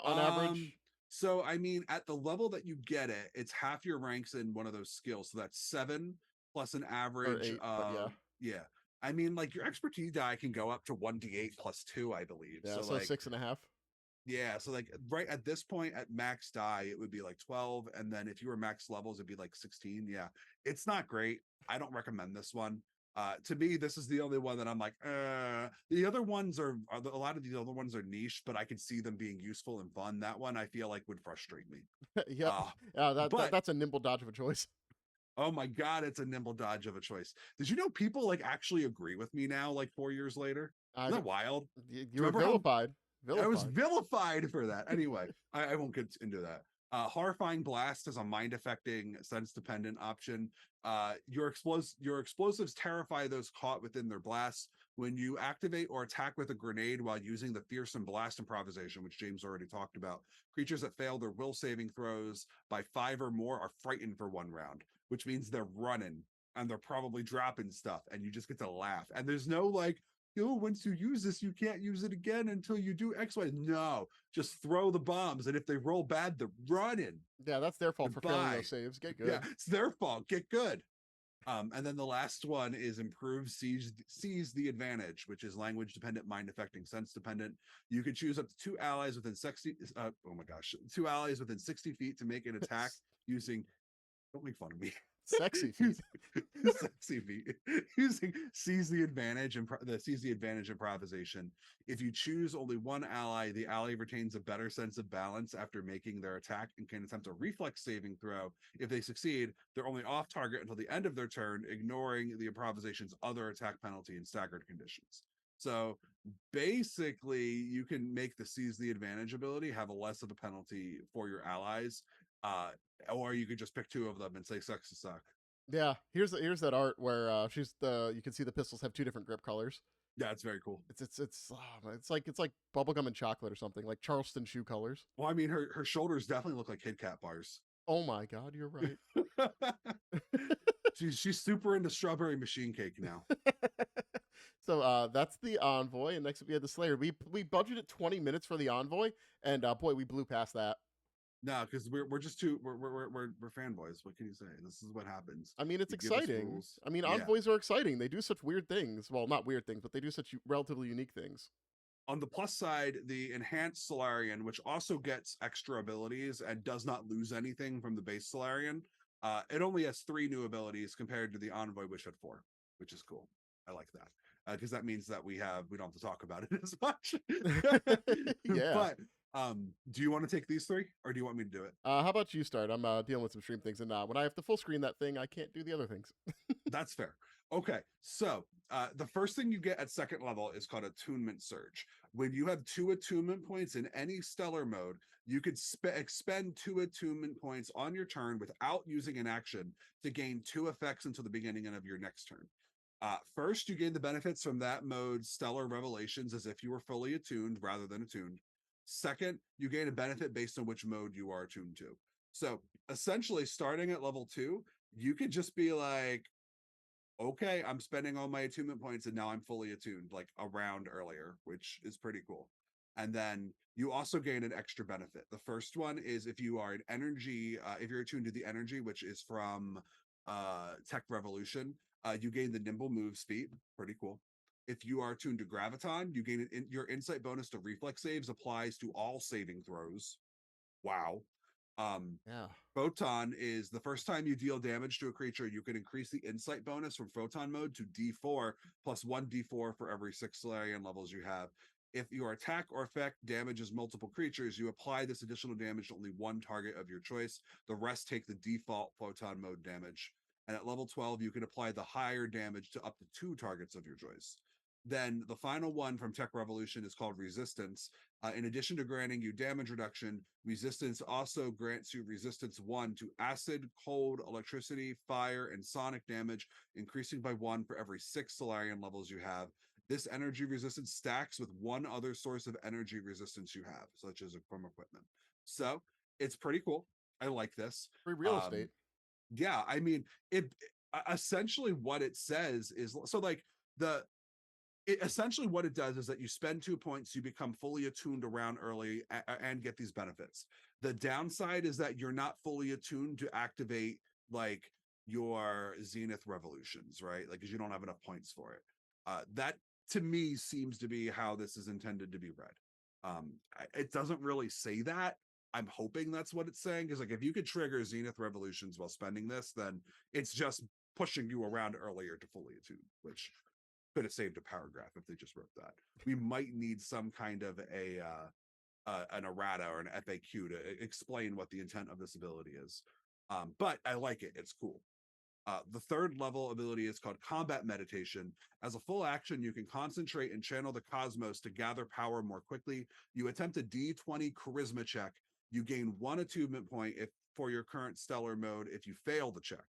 Um, average. so I mean, at the level that you get it, it's half your ranks in one of those skills. So that's 7 plus an Or average 8, but yeah. of, yeah. I mean, like your expertise die can go up to 1d8 plus 2, I believe. Yeah, So so like 6.5. yeah, so like right at this point at max die, it would be like 12. And then if you were max levels, it'd be like 16. Yeah, it's not great. I don't recommend this one. To me, this is the only one that I'm like, the other ones are a lot of these other ones are niche, but I could see them being useful and fun. That one I feel like would frustrate me. Yep. Uh, Yeah, but that's a nimble dodge of a choice. oh my God, it's a nimble dodge of a choice. Did you know people like actually agree with me now, like 4 years later? I Isn't that wild? you were Remember how vilified. I was Vilified. vilified for that. Anyway, I won't get into that. Horrifying Blast is a mind affecting, sense dependent option. Your explosives terrify those caught within their blasts. When you activate or attack with a grenade while using the fearsome blast improvisation, which James already talked about, creatures that fail their will saving throws by 5 or more are frightened for 1 round, which means they're running and they're probably dropping stuff, and you just get to laugh. And there's no like, oh, once you use this, you can't use it again until you do X, Y. No, just throw the bombs, and if they roll bad, they're running. Yeah, that's their fault for failing Goodbye. those saves. Get Yeah, good. it's their fault. Get good. And then the last one is improve seize the advantage, which is language dependent, mind affecting, sense dependent. You can choose up to 2 allies within 60. Oh my gosh, 2 allies within 60 feet to make an attack using. Don't make fun of me. Sexy feet. Sexy feet using seize the advantage and the seize the advantage improvisation. If you choose only one ally, the ally retains a better sense of balance after making their attack and can attempt a reflex saving throw. If they succeed, they're only off target until the end of their turn, ignoring the improvisation's other attack penalty and staggered conditions. So basically, you can make the seize the advantage ability have a less of a penalty for your allies, uh, or you could just pick 2 of them and say sucks to suck. Yeah, here's that art where she's the you can see the pistols have 2 different grip colors. Yeah, it's very cool. It's like bubblegum and chocolate or something, like Charleston shoe colors. Well, I mean, her shoulders definitely look like Kit Kat bars. Oh my god, you're right. she's super into strawberry machine cake now. So that's the envoy, and next we had the Slayer. We budgeted 20 minutes for the envoy, and boy, we blew past that. No, because we're just too we're fanboys. What can you say? This is what happens. I mean, it's You give us exciting. rules. I mean, Yeah. envoys are exciting. They do such weird things. Well, not weird things, but they do such relatively unique things. On the plus side, the enhanced Solarian, which also gets extra abilities and does not lose anything from the base Solarian, it only has 3 new abilities compared to the Envoy, which had 4, which is cool. I like that because that means that we don't have to talk about it as much. Yeah. But do you want to take these 3, or do you want me to do it? How about you start? I'm dealing with some stream things, and when I have to full screen that thing, I can't do the other things. That's fair. Okay, so the first thing you get at 2nd level is called Attunement Surge. When you have 2 attunement points in any stellar mode, you could expend 2 attunement points on your turn without using an action to gain 2 effects until the beginning of your next turn. First, you gain the benefits from that mode's stellar revelations as if you were fully attuned rather than attuned. Second, you gain a benefit based on which mode you are attuned to. So essentially, starting at level 2, you could just be like, okay, I'm spending all my attunement points and now I'm fully attuned, like a round earlier, which is pretty cool. And then you also gain an extra benefit. The first one is if you are an energy, if you're attuned to the energy, which is from Tech Revolution, you gain the nimble move speed. Pretty cool. If you are attuned to Graviton, you gain your insight bonus to reflex saves applies to all saving throws. Wow. Yeah. Photon is the first time you deal damage to a creature, you can increase the insight bonus from photon mode to D4 plus 1d4 for every 6 Solarian levels you have. If your attack or effect damages multiple creatures, you apply this additional damage to only one target of your choice. The rest take the default photon mode damage. And at level 12, you can apply the higher damage to up to 2 targets of your choice. Then the final one from Tech Revolution is called Resistance. In addition to granting you damage reduction, Resistance also grants you Resistance 1 to acid, cold, electricity, fire, and sonic damage, increasing by 1 for every 6 Solarian levels you have. This energy resistance stacks with one other source of energy resistance you have, such as from equipment. So it's pretty cool. I like this. Free real estate. Yeah, I mean, it essentially what it says is so like essentially what it does is that you spend 2 points, you become fully attuned around early and get these benefits. The downside is that you're not fully attuned to activate like your Zenith revolutions, right? Like, because you don't have enough points for it. That to me seems to be how this is intended to be read. It doesn't really say that. I'm hoping that's what it's saying, because like if you could trigger Zenith revolutions while spending this, then it's just pushing you around earlier to fully attune, which could have saved a paragraph if they just wrote that. We might need some kind of an errata or an FAQ to explain what the intent of this ability is. But I like it. It's cool. The 3rd level ability is called Combat Meditation. As a full action, you can concentrate and channel the cosmos to gather power more quickly. You attempt a D20 charisma check. You gain 1 attunement point for your current stellar mode if you fail the check,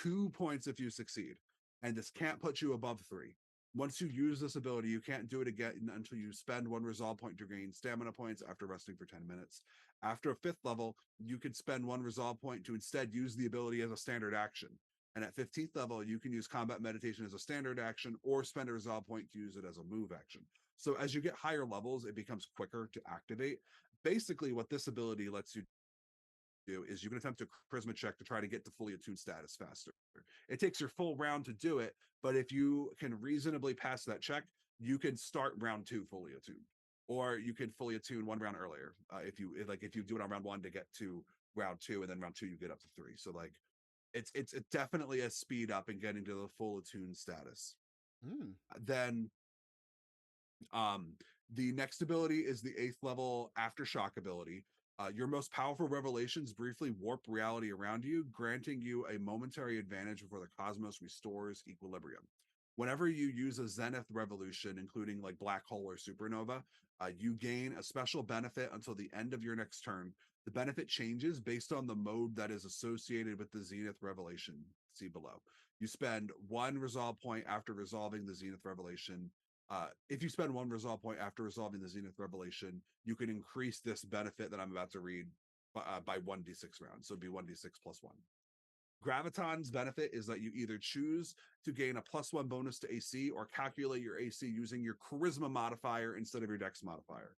2 points if you succeed. And this can't put you above 3. Once you use this ability, you can't do it again until you spend one resolve point to gain stamina points after resting for 10 minutes. After a 5th level, you could spend one resolve point to instead use the ability as a standard action. And at 15th level, you can use combat meditation as a standard action or spend a resolve point to use it as a move action. So as you get higher levels, it becomes quicker to activate. Basically, what this ability lets you do is you can attempt a charisma check to try to get to fully attuned status faster. It takes your full round to do it, but if you can reasonably pass that check, you can start round 2 fully attuned, or you can fully attune one round earlier. If you do it on round 1 to get to round 2, and then round 2 you get up to 3. So like it's definitely a speed up in getting to the full attuned status. Hmm. Then the next ability is the 8th level Aftershock ability. Your most powerful revelations briefly warp reality around you, granting you a momentary advantage before the cosmos restores equilibrium. Whenever you use a Zenith revolution, including like black hole or supernova, you gain a special benefit until the end of your next turn. The benefit changes based on the mode that is associated with the Zenith revelation. See below. You spend one resolve point after resolving the Zenith revelation. If you spend one resolve point after resolving the Zenith Revelation, you can increase this benefit that I'm about to read by 1d6 rounds. So it'd be 1d6 plus 1. Graviton's benefit is that you either choose to gain a +1 bonus to AC or calculate your AC using your charisma modifier instead of your dex modifier.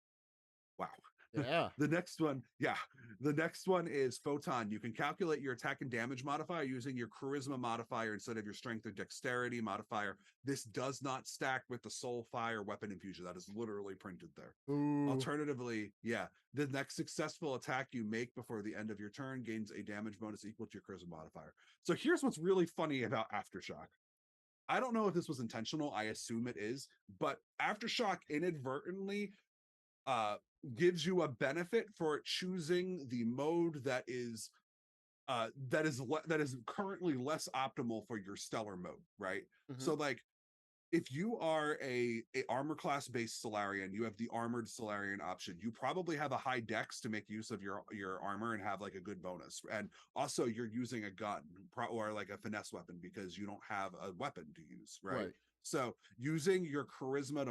Wow. Yeah. The next one, yeah. The next one is Photon. You can calculate your attack and damage modifier using your charisma modifier instead of your strength or dexterity modifier. This does not stack with the soul fire weapon infusion. That is literally printed there. Ooh. Alternatively, yeah, the next successful attack you make before the end of your turn gains a damage bonus equal to your charisma modifier. So here's what's really funny about Aftershock. I don't know if this was intentional. I assume it is, but Aftershock inadvertently uh gives you a benefit for choosing the mode that is currently less optimal for your stellar mode, right? Hmm. So like if you are a armor class based Solarian, you have the armored Solarian option. You probably have a high dex to make use of your armor and have like a good bonus. And also you're using a gun or like a finesse weapon because you don't have a weapon to use, right? Right. So using your charisma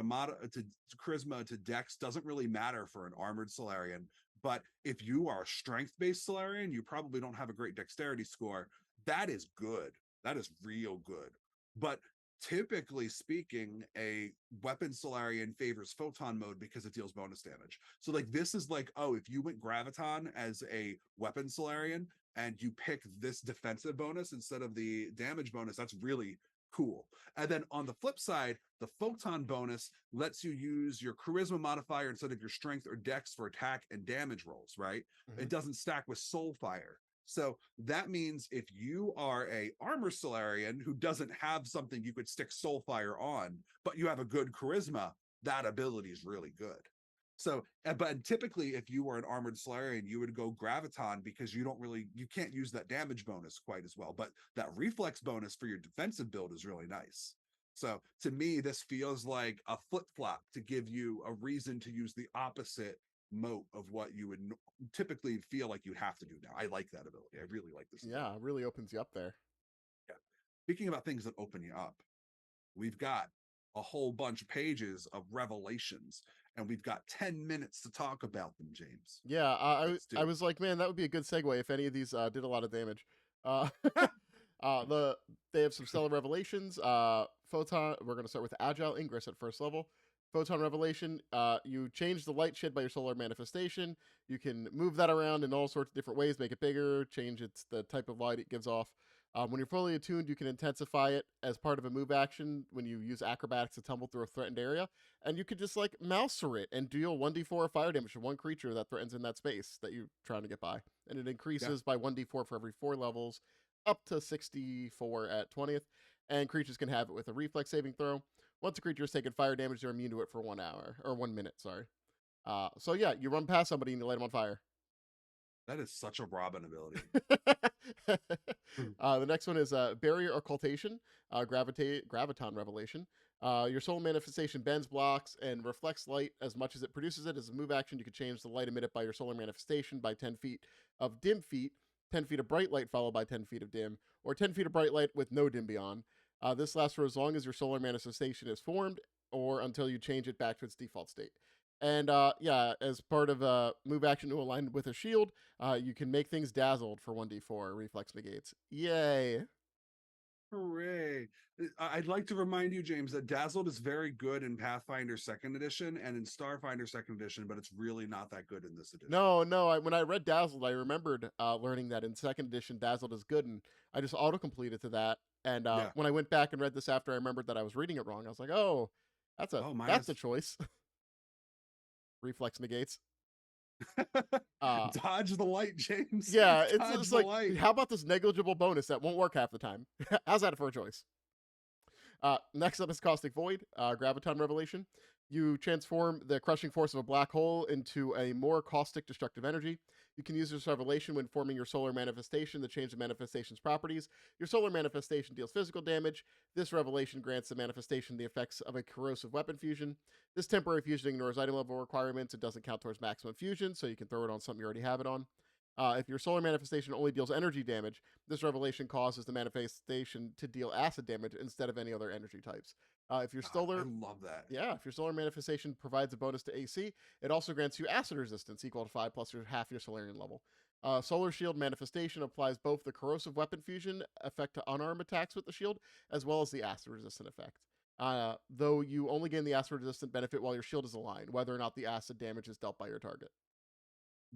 to dex doesn't really matter for an armored Solarian. But if you are a strength based Solarian, you probably don't have a great dexterity score. That is good. That is real good. But typically speaking, a weapon Solarian favors photon mode because it deals bonus damage. So like this is like, oh, if you went Graviton as a weapon Solarian and you pick this defensive bonus instead of the damage bonus, that's really cool. And then on the flip side, the photon bonus lets you use your charisma modifier instead of your strength or dex for attack and damage rolls, right? Hmm. It doesn't stack with soul fire. So that means if you are a armor Solarian who doesn't have something you could stick Soulfire on, but you have a good charisma, that ability is really good. So, but typically, if you were an armored Solarian, you would go Graviton because you can't use that damage bonus quite as well. But that reflex bonus for your defensive build is really nice. So to me, this feels like a flip flop to give you a reason to use the opposite moat of what you would typically feel like you have to do now. I like that ability. I really like this ability. Yeah. It really opens you up there. Yeah. Speaking about things that open you up, we've got a whole bunch of pages of revelations, and we've got 10 minutes to talk about them, James. Yeah. Let's I do was like, man, that would be a good segue if any of these did a lot of damage. Uh, it. they have some stellar revelations. Photon. We're gonna start with Agile Ingress at first level. Photon Revelation. You change the light shed by your solar manifestation. You can move that around in all sorts of different ways. Make it bigger. Change the type of light it gives off. When you're fully attuned, you can intensify it as part of a move action when you use acrobatics to tumble through a threatened area. And you could just like mouser it and deal 1d4 fire damage to one creature that threatens in that space that you're trying to get by. And it Yeah, increases by 1d4 for every 4 levels, up to 64 at 20th. And creatures can have it with a reflex saving throw. Once a creature has taken fire damage, they're immune to it for 1 hour, or 1 minute, sorry. So yeah, you run past somebody and you light them on fire. that is such a Robin ability. The next one is Barrier Occultation, Graviton Revelation. Your soul manifestation bends, blocks, and reflects light as much as it produces it. As a move action, you can change the light emitted by your solar manifestation by 10 feet of dim feet, 10 feet of bright light followed by 10 feet of dim, or 10 feet of bright light with no dim beyond. This lasts for as long as your solar manifestation is formed or until you change it back to its default state. And yeah, as part of a move action to align with a shield, you can make things dazzled for 1d4 reflex negates. Yay. Hooray. I'd like to remind you, James, that Dazzled is very good in Pathfinder Second Edition and in Starfinder Second Edition, but it's really not that good in this edition. No, no. When I read Dazzled, I remembered learning that in second edition, Dazzled is good, and I just auto completed to that. And Yeah. when I went back and read this after I remembered that I was reading it wrong, I was like, oh, Oh, that's a minus. choice. Reflex negates. Uh, Dodge the light, James. yeah, Dodge it's the like, light. how about this negligible bonus that won't work half the time? How's that for a choice? Next up is Caustic Void, Graviton Revelation. You transform the crushing force of a black hole into a more caustic destructive energy. You can use this revelation when forming your solar manifestation to change the manifestation's properties. Your solar manifestation deals physical damage. This revelation grants the manifestation the effects of a corrosive weapon fusion. This temporary fusion ignores item level requirements. It doesn't count towards maximum fusion, so you can throw it on something you already have it on. If your solar manifestation only deals energy damage, this revelation causes the manifestation to deal acid damage instead of any other energy types. If your God, I solar love that. Yeah, if your solar manifestation provides a bonus to AC, it also grants you acid resistance equal to 5 plus your half your Solarian level. Solar Shield manifestation applies both the corrosive weapon fusion effect to unarmed attacks with the shield, as well as the acid resistant effect. Though you only gain the acid resistant benefit while your shield is aligned, whether or not the acid damage is dealt by your target.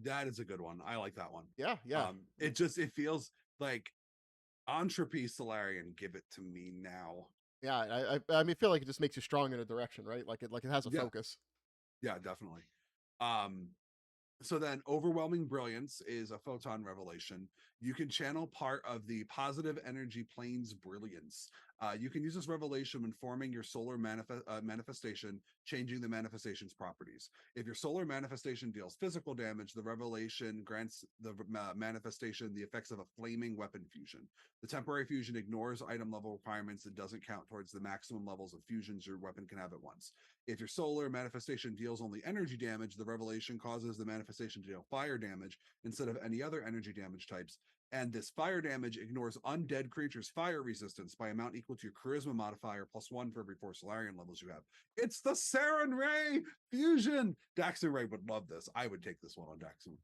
That is a good one. I like that one. Yeah, yeah. It feels like Entropy Solarian, give it to me now. Yeah, I feel like it just makes you strong in a direction, right? Like it has a Yeah, focus. yeah, definitely. Um, so then overwhelming brilliance is a photon revelation. You can channel part of the positive energy plane's brilliance. You can use this revelation when forming your solar manifestation, changing the manifestation's properties. If your solar manifestation deals physical damage, the revelation grants the manifestation the effects of a flaming weapon fusion. The temporary fusion ignores item level requirements and doesn't count towards the maximum levels of fusions your weapon can have at once. If your solar manifestation deals only energy damage, the revelation causes the manifestation to deal fire damage instead of any other energy damage types. And this fire damage ignores undead creatures' fire resistance by amount equal to your charisma modifier +1 for every 4 Solarian levels you have. It's the Saren Ray fusion. Daxon Ray would love this. I would take this one on Daxon.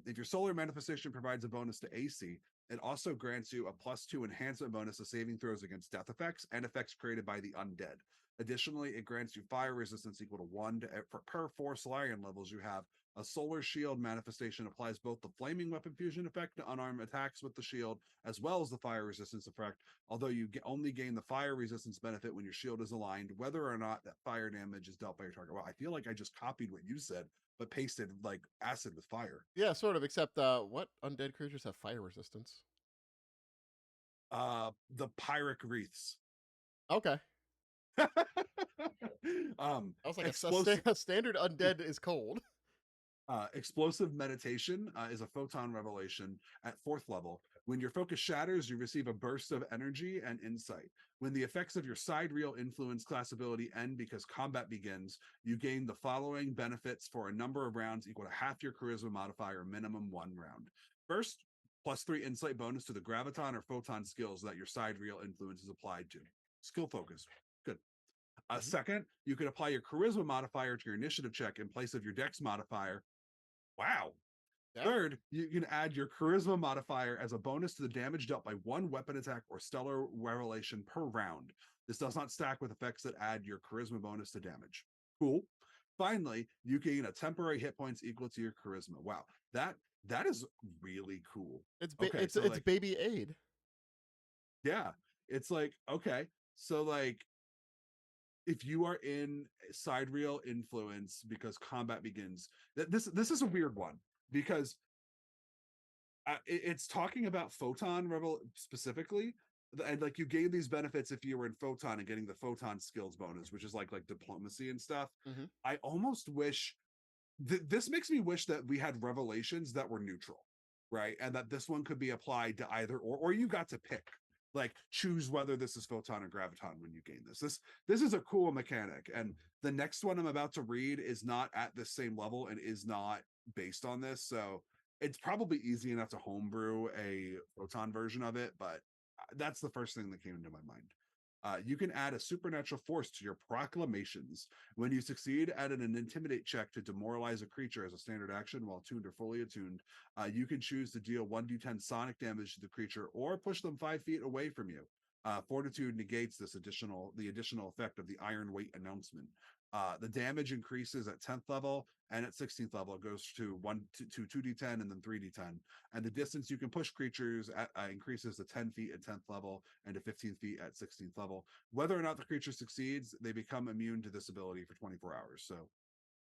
If your solar manifestation provides a bonus to AC, it also grants you a +2 enhancement bonus to saving throws against death effects and effects created by the undead. Additionally, it grants you fire resistance equal to 1 per 4 Solarian levels you have. A solar shield manifestation applies both the flaming weapon fusion effect to unarmed attacks with the shield, as well as the fire resistance effect, although you only gain the fire resistance benefit when your shield is aligned, whether or not that fire damage is dealt by your target. Well, I feel like I just copied what you said, but pasted like acid with fire. Yeah, sort of. Except what undead creatures have fire resistance? The Pyric Wreaths. Okay. I was like, Explosive a standard undead is cold. Explosive Meditation is a photon revelation at 4th level. When your focus shatters, you receive a burst of energy and insight. When the effects of your sidereal influence class ability end because combat begins, you gain the following benefits for a number of rounds equal to half your charisma modifier, minimum 1 round. First, +3 insight bonus to the graviton or photon skills that your sidereal influence is applied to. Skill focus. Good. Second, you can apply your charisma modifier to your initiative check in place of your dex modifier. Wow. Yeah. Third, you can add your charisma modifier as a bonus to the damage dealt by one weapon attack or stellar revelation per round. This does not stack with effects that add your charisma bonus to damage. Cool. Finally, you gain a temporary hit points equal to your charisma. Wow, that is really cool. Okay, so It's like, baby aid. yeah, it's like, okay, so like if you are in sidereal influence because combat begins, this is a weird one because it's talking about photon rebel specifically, and like you gain these benefits if you were in photon and getting the photon skills bonus, which is like diplomacy and stuff. Mm-hmm. I almost wish this makes me wish that we had revelations that were neutral, right? And that this one could be applied to either or you got to pick, like choose whether this is photon or graviton when you gain this. This is a cool mechanic. And the next one I'm about to read is not at the same level and is not based on this. So it's probably easy enough to homebrew a photon version of it, but that's the first thing that came into my mind. You can add a supernatural force to your proclamations. When you succeed at an intimidate check to demoralize a creature as a standard action while tuned or fully attuned, you can choose to deal 1d10 sonic damage to the creature or push them 5 feet away from you. Fortitude negates the additional effect of the Iron Weight announcement. The damage increases at 10th level, and at 16th level it goes to 2d10 and then 3d10. And the distance you can push creatures increases to 10 feet at 10th level and to 15 feet at 16th level. Whether or not the creature succeeds, they become immune to this ability for 24 hours. So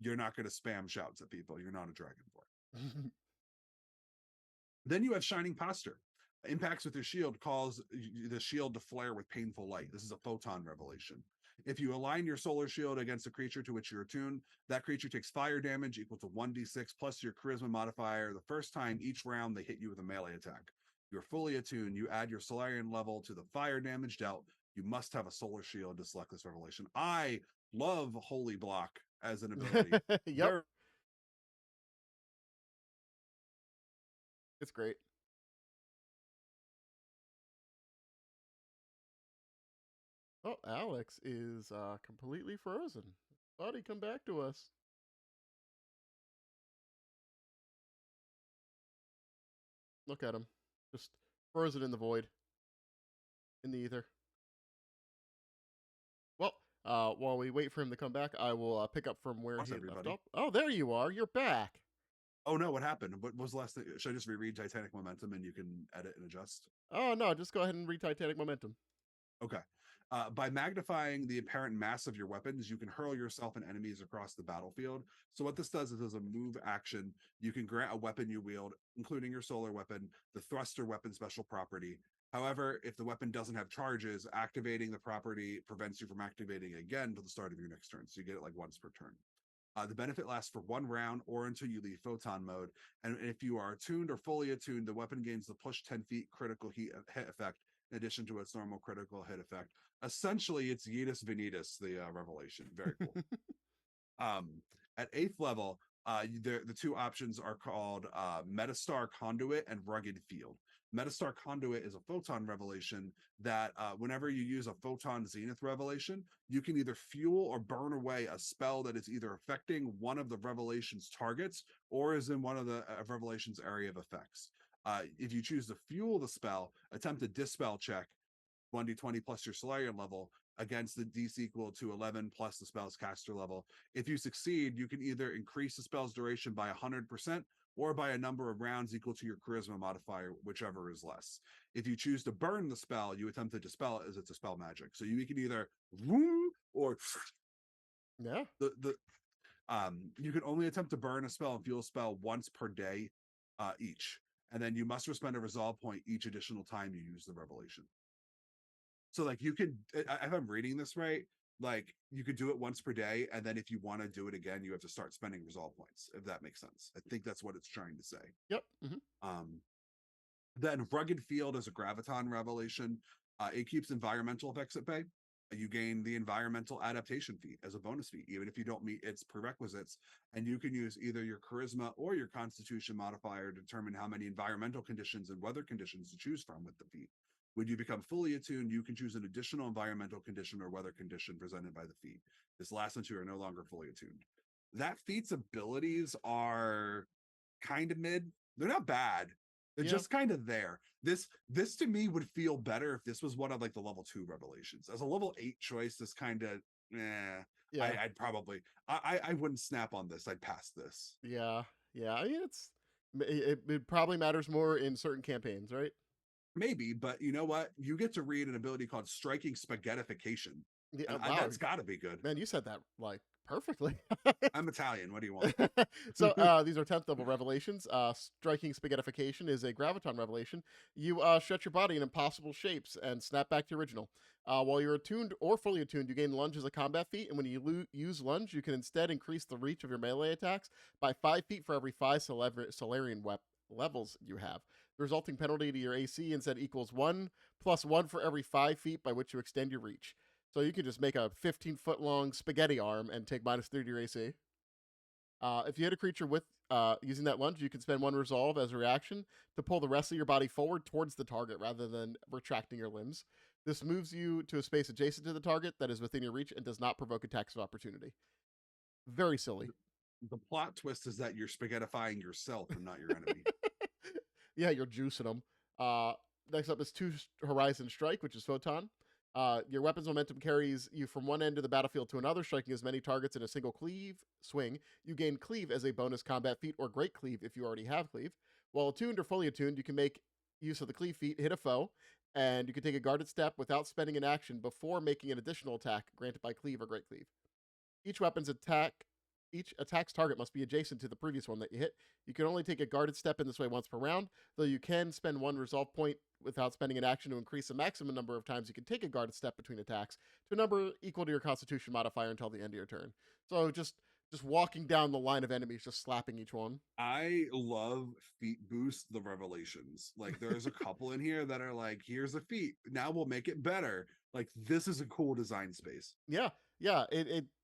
you're not going to spam shouts at people. You're not a dragonborn. Then you have Shining Posture. Impacts with your shield cause the shield to flare with painful light. This is a photon revelation. If you align your solar shield against a creature to which you're attuned, that creature takes fire damage equal to 1d6 plus your charisma modifier the first time each round they hit you with a melee attack. You're fully attuned. You add your Solarian level to the fire damage dealt. You must have a solar shield to select this revelation. I love Holy Block as an ability. Yep. It's great. Oh, Alex is completely frozen. Thought he'd come back to us. Look at him. Just frozen in the void. In the ether. Well, while we wait for him to come back, I will pick up from where he left off. Oh, there you are. You're back. Oh, no, what happened? What was the last thing? Should I just reread Titanic Momentum and you can edit and adjust? Oh, no, just go ahead and read Titanic Momentum. Okay. By magnifying the apparent mass of your weapons, you can hurl yourself and enemies across the battlefield. So what this does is, as a move action, you can grant a weapon you wield, including your solar weapon, the thruster weapon special property. However, if the weapon doesn't have charges, activating the property prevents you from activating again until the start of your next turn. So you get it like once per turn. The benefit lasts for 1 round or until you leave photon mode. And if you are attuned or fully attuned, the weapon gains the push 10 feet critical hit effect in addition to its normal critical hit effect. Essentially, it's Yeetus Vanitas, the revelation. Very cool. At 8th level, the two options are called Metastar Conduit and Rugged Field. Metastar Conduit is a photon revelation that whenever you use a photon zenith revelation, you can either fuel or burn away a spell that is either affecting one of the revelation's targets or is in one of the revelation's area of effects. If you choose to fuel the spell, attempt a dispel check, 1d20 plus your Solarian level against the DC equal to 11 plus the spell's caster level. If you succeed, you can either increase the spell's duration by 100% or by a number of rounds equal to your charisma modifier, whichever is less. If you choose to burn the spell, you attempt to dispel it as it's a spell magic. So you can either woo or yeah. You can only attempt to burn a spell and fuel a spell once per day each. And then you must spend a resolve point each additional time you use the revelation. So like you could, if I'm reading this right, like you could do it once per day, and then if you want to do it again, you have to start spending resolve points, if that makes sense. I think that's what it's trying to say. Yep. Mm-hmm. Then Rugged Field is a graviton revelation. It keeps environmental effects at bay. You gain the environmental adaptation feat as a bonus feat, even if you don't meet its prerequisites. And you can use either your charisma or your constitution modifier to determine how many environmental conditions and weather conditions to choose from with the feat. When you become fully attuned, you can choose an additional environmental condition or weather condition presented by the feat. This lasts until you are no longer fully attuned. That feat's abilities are kind of mid. They're not bad. They're just kind of there. This to me would feel better if this was one of like the level 2 revelations. As a level 8 choice, this kind of I'd probably I wouldn't snap on this. I'd pass this. Yeah. I mean, it probably matters more in certain campaigns, right? Maybe, but you know what? You get to read an ability called Striking Spaghettification. Yeah, wow. That's got to be good. Man, you said that like perfectly. I'm Italian. What do you want? So these are 10th level revelations. Striking Spaghettification is a graviton revelation. You stretch your body in impossible shapes and snap back to the original. While you're attuned or fully attuned, you gain lunge as a combat feat, and when you use lunge, you can instead increase the reach of your melee attacks by 5 feet for every 5 Solarian levels you have. The resulting penalty to your AC instead equals 1 plus 1 for every 5 feet by which you extend your reach. So you can just make a 15-foot long spaghetti arm and take -3 to your AC. If you hit a creature with using that lunge, you can spend one resolve as a reaction to pull the rest of your body forward towards the target rather than retracting your limbs. This moves you to a space adjacent to the target that is within your reach and does not provoke attacks of opportunity. Very silly. The plot twist is that you're spaghettifying yourself and not your enemy. Yeah, you're juicing them. Next up is two Horizon Strike, which is Photon. Your weapon's momentum carries you from one end of the battlefield to another, striking as many targets in a single cleave swing. You gain Cleave as a bonus combat feat, or Great Cleave if you already have Cleave. While attuned or fully attuned, you can make use of the Cleave feat, hit a foe, and you can take a guarded step without spending an action before making an additional attack granted by Cleave or Great Cleave. Each weapon's attack each attack's target must be adjacent to the previous one that you hit. You can only take a guarded step in this way once per round, though you can spend one resolve point without spending an action to increase the maximum number of times you can take a guarded step between attacks to a number equal to your constitution modifier until the end of your turn. So just walking down the line of enemies, just slapping each one. I love feat boost the revelations. Like there's a couple in here that are like, here's a feat. Now we'll make it better. Like this is a cool design space. Yeah, yeah.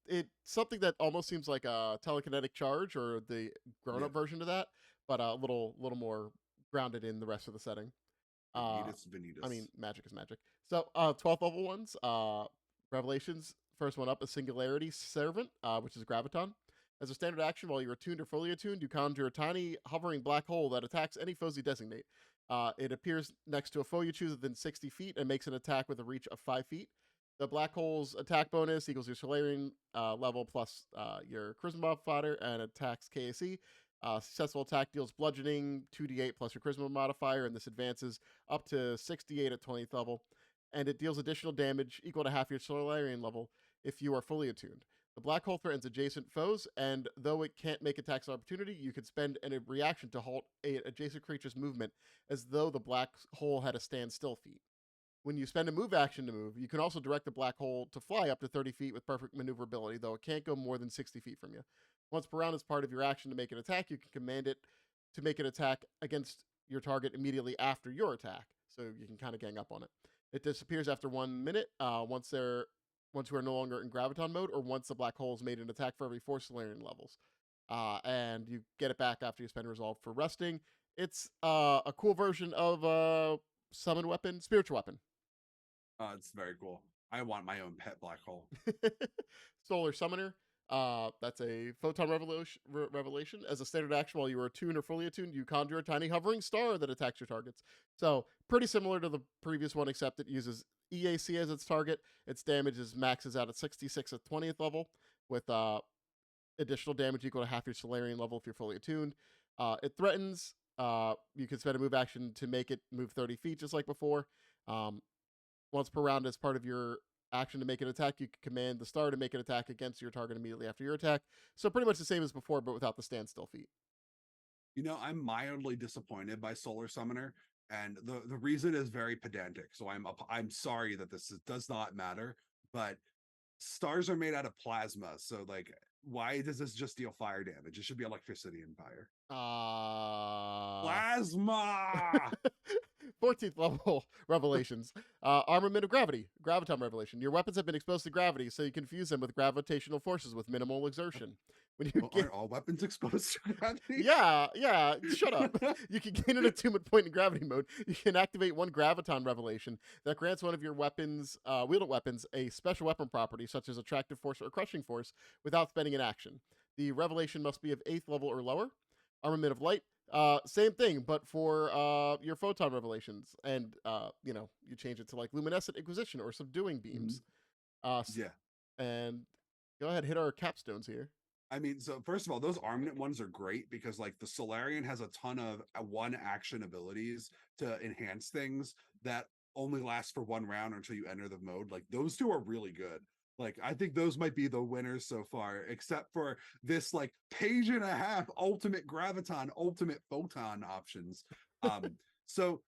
It's something that almost seems like a telekinetic charge or the grown Yeah. up version of that, but a little more grounded in the rest of the setting. Uh, Vanitas I Vanitas. mean, magic is magic. So, 12th level ones, Revelations. First one up is Singularity Servant, which is Graviton. As a standard action, while you're attuned or fully attuned, you conjure a tiny hovering black hole that attacks any foes you designate. It appears next to a foe you choose within 60 feet and makes an attack with a reach of 5 feet. The black hole's attack bonus equals your Solarian level plus your Charisma modifier and attacks KAC. Successful attack deals bludgeoning 2d8 plus your charisma modifier, and this advances up to 68 at 20th level. And it deals additional damage equal to half your Solarian level if you are fully attuned. The black hole threatens adjacent foes, and though it can't make attacks of opportunity, you can spend a reaction to halt a adjacent creature's movement as though the black hole had a standstill feat. When you spend a move action to move, you can also direct the black hole to fly up to 30 feet with perfect maneuverability, though it can't go more than 60 feet from you. Once per round, as part of your action to make an attack, you can command it to make an attack against your target immediately after your attack, so you can kind of gang up on it. It disappears after 1 minute once you are no longer in graviton mode, or once the black hole has made an attack for every 4 Solarian levels. And you get it back after you spend resolve for resting. It's a cool version of summon weapon, spiritual weapon. It's very cool. I want my own pet black hole. Solar Summoner. That's a Photon Revelation. As a standard action, while you are attuned or fully attuned, you conjure a tiny hovering star that attacks your targets. So pretty similar to the previous one, except it uses EAC as its target. Its damage is maxes out at 66 at 20th level, with additional damage equal to half your Solarian level if you're fully attuned. It threatens. You can spend a move action to make it move 30 feet, just like before. Once per round, as part of your action to make an attack, you can command the star to make an attack against your target immediately after your attack. So pretty much the same as before, but without the standstill feat. You know, I'm mildly disappointed by Solar Summoner, and the reason is very pedantic. So I'm sorry that does not matter, but stars are made out of plasma. So like, why does this just deal fire damage? It should be electricity and fire. Uh Plasma. 14th level revelations. Armament of gravity, graviton revelation. Your weapons have been exposed to gravity, so you can fuse them with gravitational forces with minimal exertion. When you Well, get aren't all weapons exposed to gravity? yeah, shut up. You can gain an attunement point in gravity mode. You can activate one graviton revelation that grants one of your weapons, wielded weapons, a special weapon property such as attractive force or crushing force without spending an action. The revelation must be of 8th level or lower. Armament of light, same thing, but for your photon revelations, and you change it to like luminescent inquisition or subduing beams. Yeah. And go ahead, hit our capstones here. I mean, so first of all, those armament ones are great because like the Solarian has a ton of one action abilities to enhance things that only last for one round until you enter the mode. Like those two are really good. Like I think those might be the winners so far, except for this like page and a half ultimate graviton, ultimate photon options. So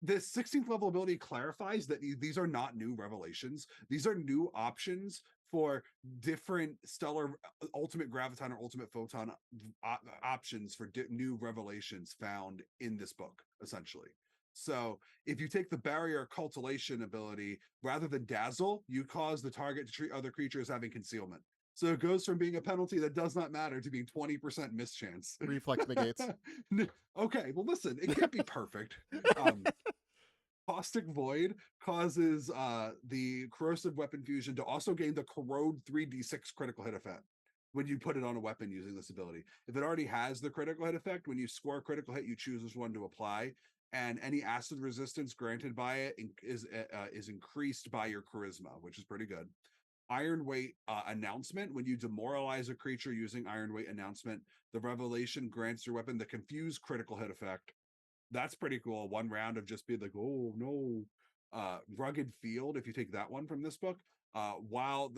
this 16th level ability clarifies that these are not new revelations. These are new options for different stellar ultimate graviton or ultimate photon options for new revelations found in this book, essentially. So if you take the barrier cultivation ability, rather than dazzle, you cause the target to treat other creatures having concealment. So it goes from being a penalty that does not matter to being 20% mischance. Reflex negates. Okay, well listen, it can't be perfect. Um, Caustic Void causes the corrosive weapon fusion to also gain the corrode 3d6 critical hit effect when you put it on a weapon using this ability. If it already has the critical hit effect, when you score a critical hit, you choose which one to apply, and any acid resistance granted by it is increased by your charisma, which is pretty good. Iron Weight announcement. When you demoralize a creature using Iron Weight announcement, the revelation grants your weapon the confuse critical hit effect. That's pretty cool. One round of just being like, oh no. Rugged Field, if you take that one from this book, while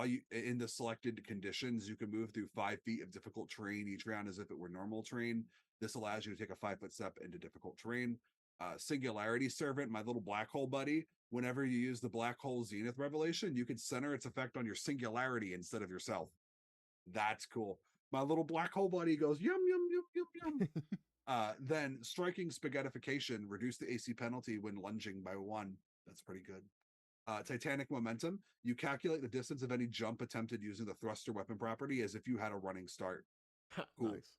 you in the selected conditions, you can move through 5 feet of difficult terrain each round as if it were normal terrain. This allows you to take a 5 foot step into difficult terrain. Singularity Servant, my little black hole buddy. Whenever you use the black hole Zenith revelation, you can center its effect on your singularity instead of yourself. That's cool. My little black hole buddy goes yum yum yum yum yum. Then striking spaghettification, reduce the AC penalty when lunging by 1. That's pretty good. Titanic momentum, you calculate the distance of any jump attempted using the thruster weapon property as if you had a running start. Cool. Nice.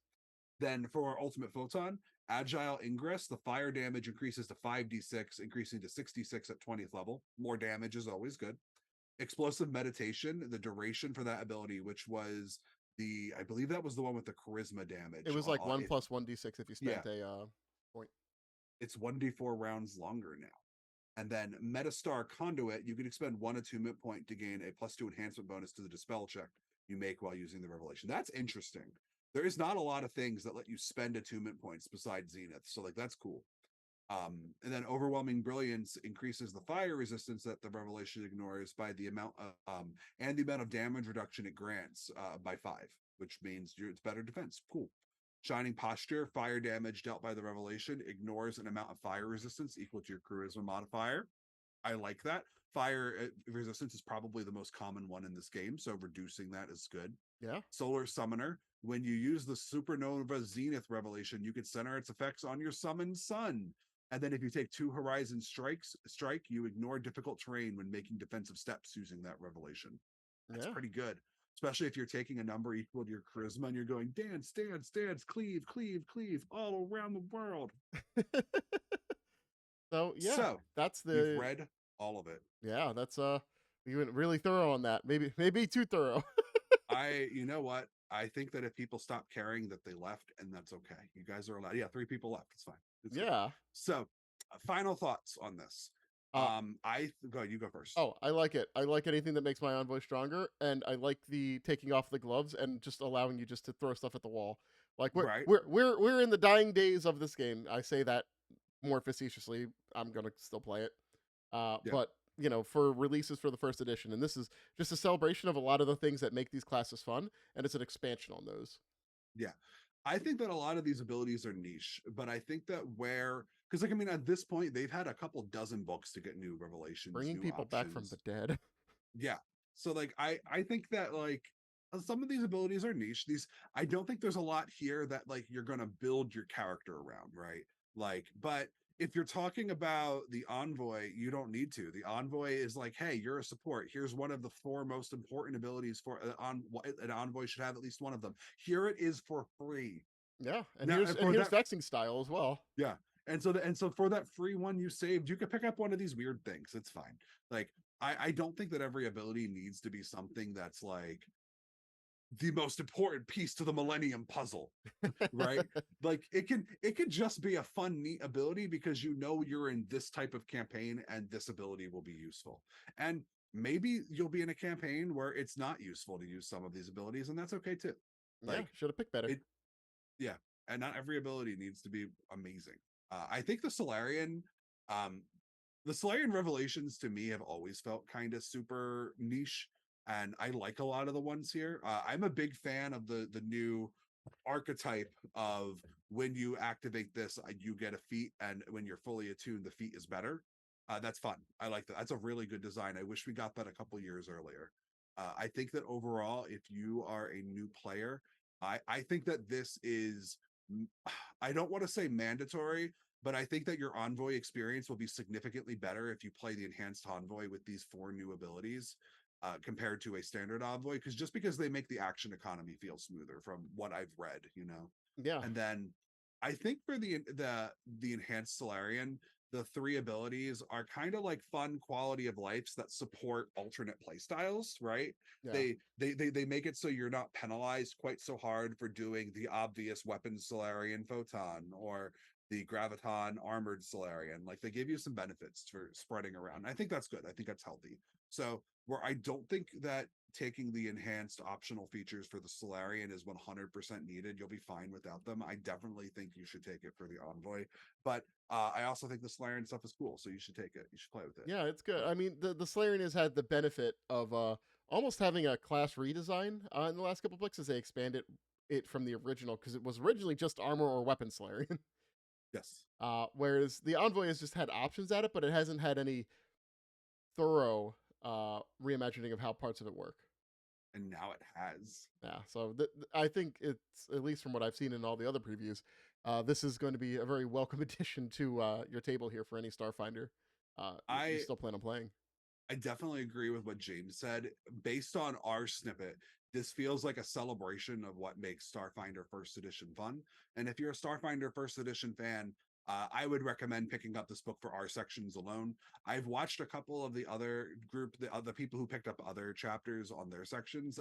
Then for our ultimate photon, agile ingress, the fire damage increases to 5d6, increasing to 66 at 20th level. More damage is always good. Explosive meditation, the duration for that ability, which was I believe that was the one with the charisma damage. It was like 1 plus 1d6 if you yeah, spent a point. it's 1d4 rounds longer now. And then Metastar Conduit, you can expend 1 attunement point to gain a +2 enhancement bonus to the dispel check you make while using the revelation. That's interesting. There is not a lot of things that let you spend attunement points besides Zenith. So like that's cool. And then Overwhelming Brilliance increases the fire resistance that the revelation ignores by the amount of and the amount of damage reduction it grants by 5, which means it's better defense. Cool. Shining Posture, fire damage dealt by the revelation ignores an amount of fire resistance equal to your charisma modifier. I like that. Fire resistance is probably the most common one in this game, so reducing that is good. Yeah. Solar Summoner, when you use the Supernova Zenith revelation, you can center its effects on your summoned sun. And then if you take 2 Horizon strike, you ignore difficult terrain when making defensive steps using that revelation. That's Yeah. pretty good, especially if you're taking a number equal to your charisma and you're going dance, dance, dance, cleave, cleave, cleave all around the world. So yeah, So that's you've the read all of it. yeah. That's you went really thorough on that. Maybe too thorough. You know what? I think that if people stop caring that they left, and that's okay. You guys are allowed. Yeah, 3 people left. It's fine. It's good. Yeah. So, final thoughts on this. Uh, You go first. oh, I like it. I like anything that makes my envoy stronger, and I like the taking off the gloves and just allowing you just to throw stuff at the wall. Like we're Right. we're in the dying days of this game. I say that more facetiously. I'm gonna still play it. Yeah. But you know, for releases for the first edition, and this is just a celebration of a lot of the things that make these classes fun, and it's an expansion on those. Yeah. I think that a lot of these abilities are niche, but I think that because like I mean, at this point, they've had a couple dozen books to get new revelations, Bringing new people back from options. the dead. Yeah. So like I think that like some of these abilities are niche. I don't think there's a lot here that like you're gonna build your character around, right? Like, but if you're talking about the envoy, you don't need to. The envoy is like, hey, you're a support. Here's one of the 4 most important abilities for an envoy should have at least one of them. Here it is for free. Yeah, and Now, here's vexing style as well. yeah. And so for that free one you saved, you could pick up one of these weird things. It's fine. Like I don't think that every ability needs to be something that's like the most important piece to the Millennium puzzle, right? Like it can just be a fun, neat ability because you know you're in this type of campaign and this ability will be useful. And maybe you'll be in a campaign where it's not useful to use some of these abilities, and that's okay too. Yeah, Like should have picked better. it, yeah, and not every ability needs to be amazing. I think um, the Solarian revelations to me have always felt kind of super niche, and I like a lot of the ones here. I'm a big fan of the new archetype of when you activate this, you get a feat, and when you're fully attuned, the feat is better. That's fun. I like that. That's a really good design. I wish we got that a couple years earlier. I think that overall, if you are a new player, I think that this is I don't want to say mandatory, but I think that your envoy experience will be significantly better if you play the enhanced envoy with these 4 new abilities. compared to a standard Envoy, because just because they make the action economy feel smoother from what I've read, you know. Yeah. And then I think for the enhanced Solarian, the three abilities are kind of like fun quality of lives that support alternate playstyles, right? Yeah. They make it so you're not penalized quite so hard for doing the obvious weapon Solarian Photon or the Graviton armored Solarian. Like they give you some benefits for spreading around. I think that's good. I think that's healthy. So where I don't think that taking the enhanced optional features for the Solarian is 100% needed. You'll be fine without them. I definitely think you should take it for the Envoy, but I also think the Solarian stuff is cool, so you should take it. You should play with it. Yeah, it's good. I mean, the Slayerian has had the benefit of almost having a class redesign in the last couple books as they expanded it from the original because it was originally just armor or weapon Slayerian. Yes, Whereas the Envoy has just had options at it, but it hasn't had any thorough reimagining of how parts of it work. and now it has. Yeah, so I think it's, at least from what I've seen in all the other previews, this is going to be a very welcome addition to your table here for any Starfinder you I still plan on playing. I definitely agree with what James said. Based on our snippet, this feels like a celebration of what makes Starfinder First Edition fun. And if you're a Starfinder First Edition fan, I would recommend picking up this book for our sections alone. I've watched a couple of the other group, the other people who picked up other chapters on their sections.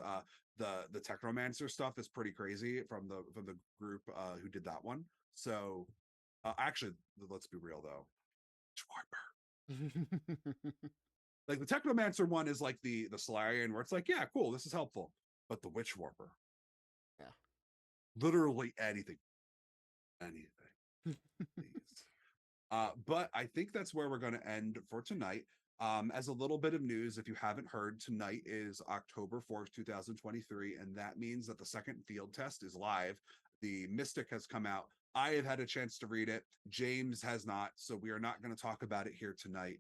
The Technomancer stuff is pretty crazy from the group who did that one. So actually, let's be real though. Like the Technomancer one is like the Solarian, where it's like, yeah, cool, this is helpful. But the Witch Warper, Yeah. literally anything. Please. But I think that's where we're going to end for tonight. As a little bit of news, if you haven't heard, tonight is October 4th, 2023, and that means that the second field test is live. The Mystic has come out. I have had a chance to read it. James has not, so we are not going to talk about it here tonight.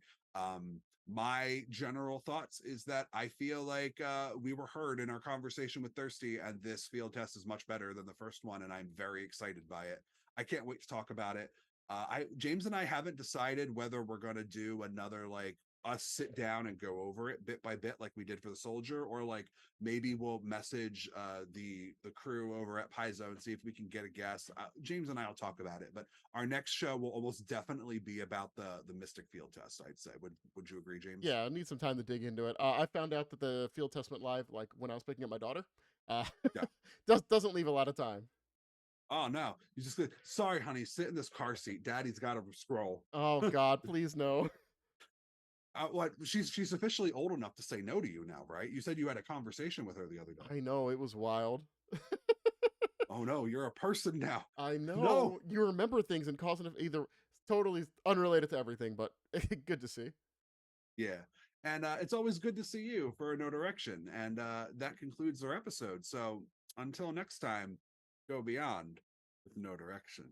My general thoughts is that I feel like we were heard in our conversation with Thirsty, and this field test is much better than the first one, and I'm very excited by it. I can't wait to talk about it. I James and I haven't decided whether we're going to do another like us sit down and go over it bit by bit like we did for the soldier, or like maybe we'll message the crew over at Paizo and see if we can get a guest. James and I will talk about it, but our next show will almost definitely be about the Mystic field test. I'd say. Would you agree, James? Yeah, I need some time to dig into it. I found out that the field test went live like when I was picking up my daughter. Uh, Yeah. doesn't leave a lot of time. Oh no, you just sorry, honey, sit in this car seat. Daddy's got to scroll. Oh God, please no. What she's officially old enough to say no to you now, right? You said you had a conversation with her the other day. I know it was wild. Oh no, you're a person now. I No. know you remember things and causing either totally unrelated to everything, but good to see. Yeah. And it's always good to see you for No Direction. And that concludes our episode. So until next time, go beyond with No Direction.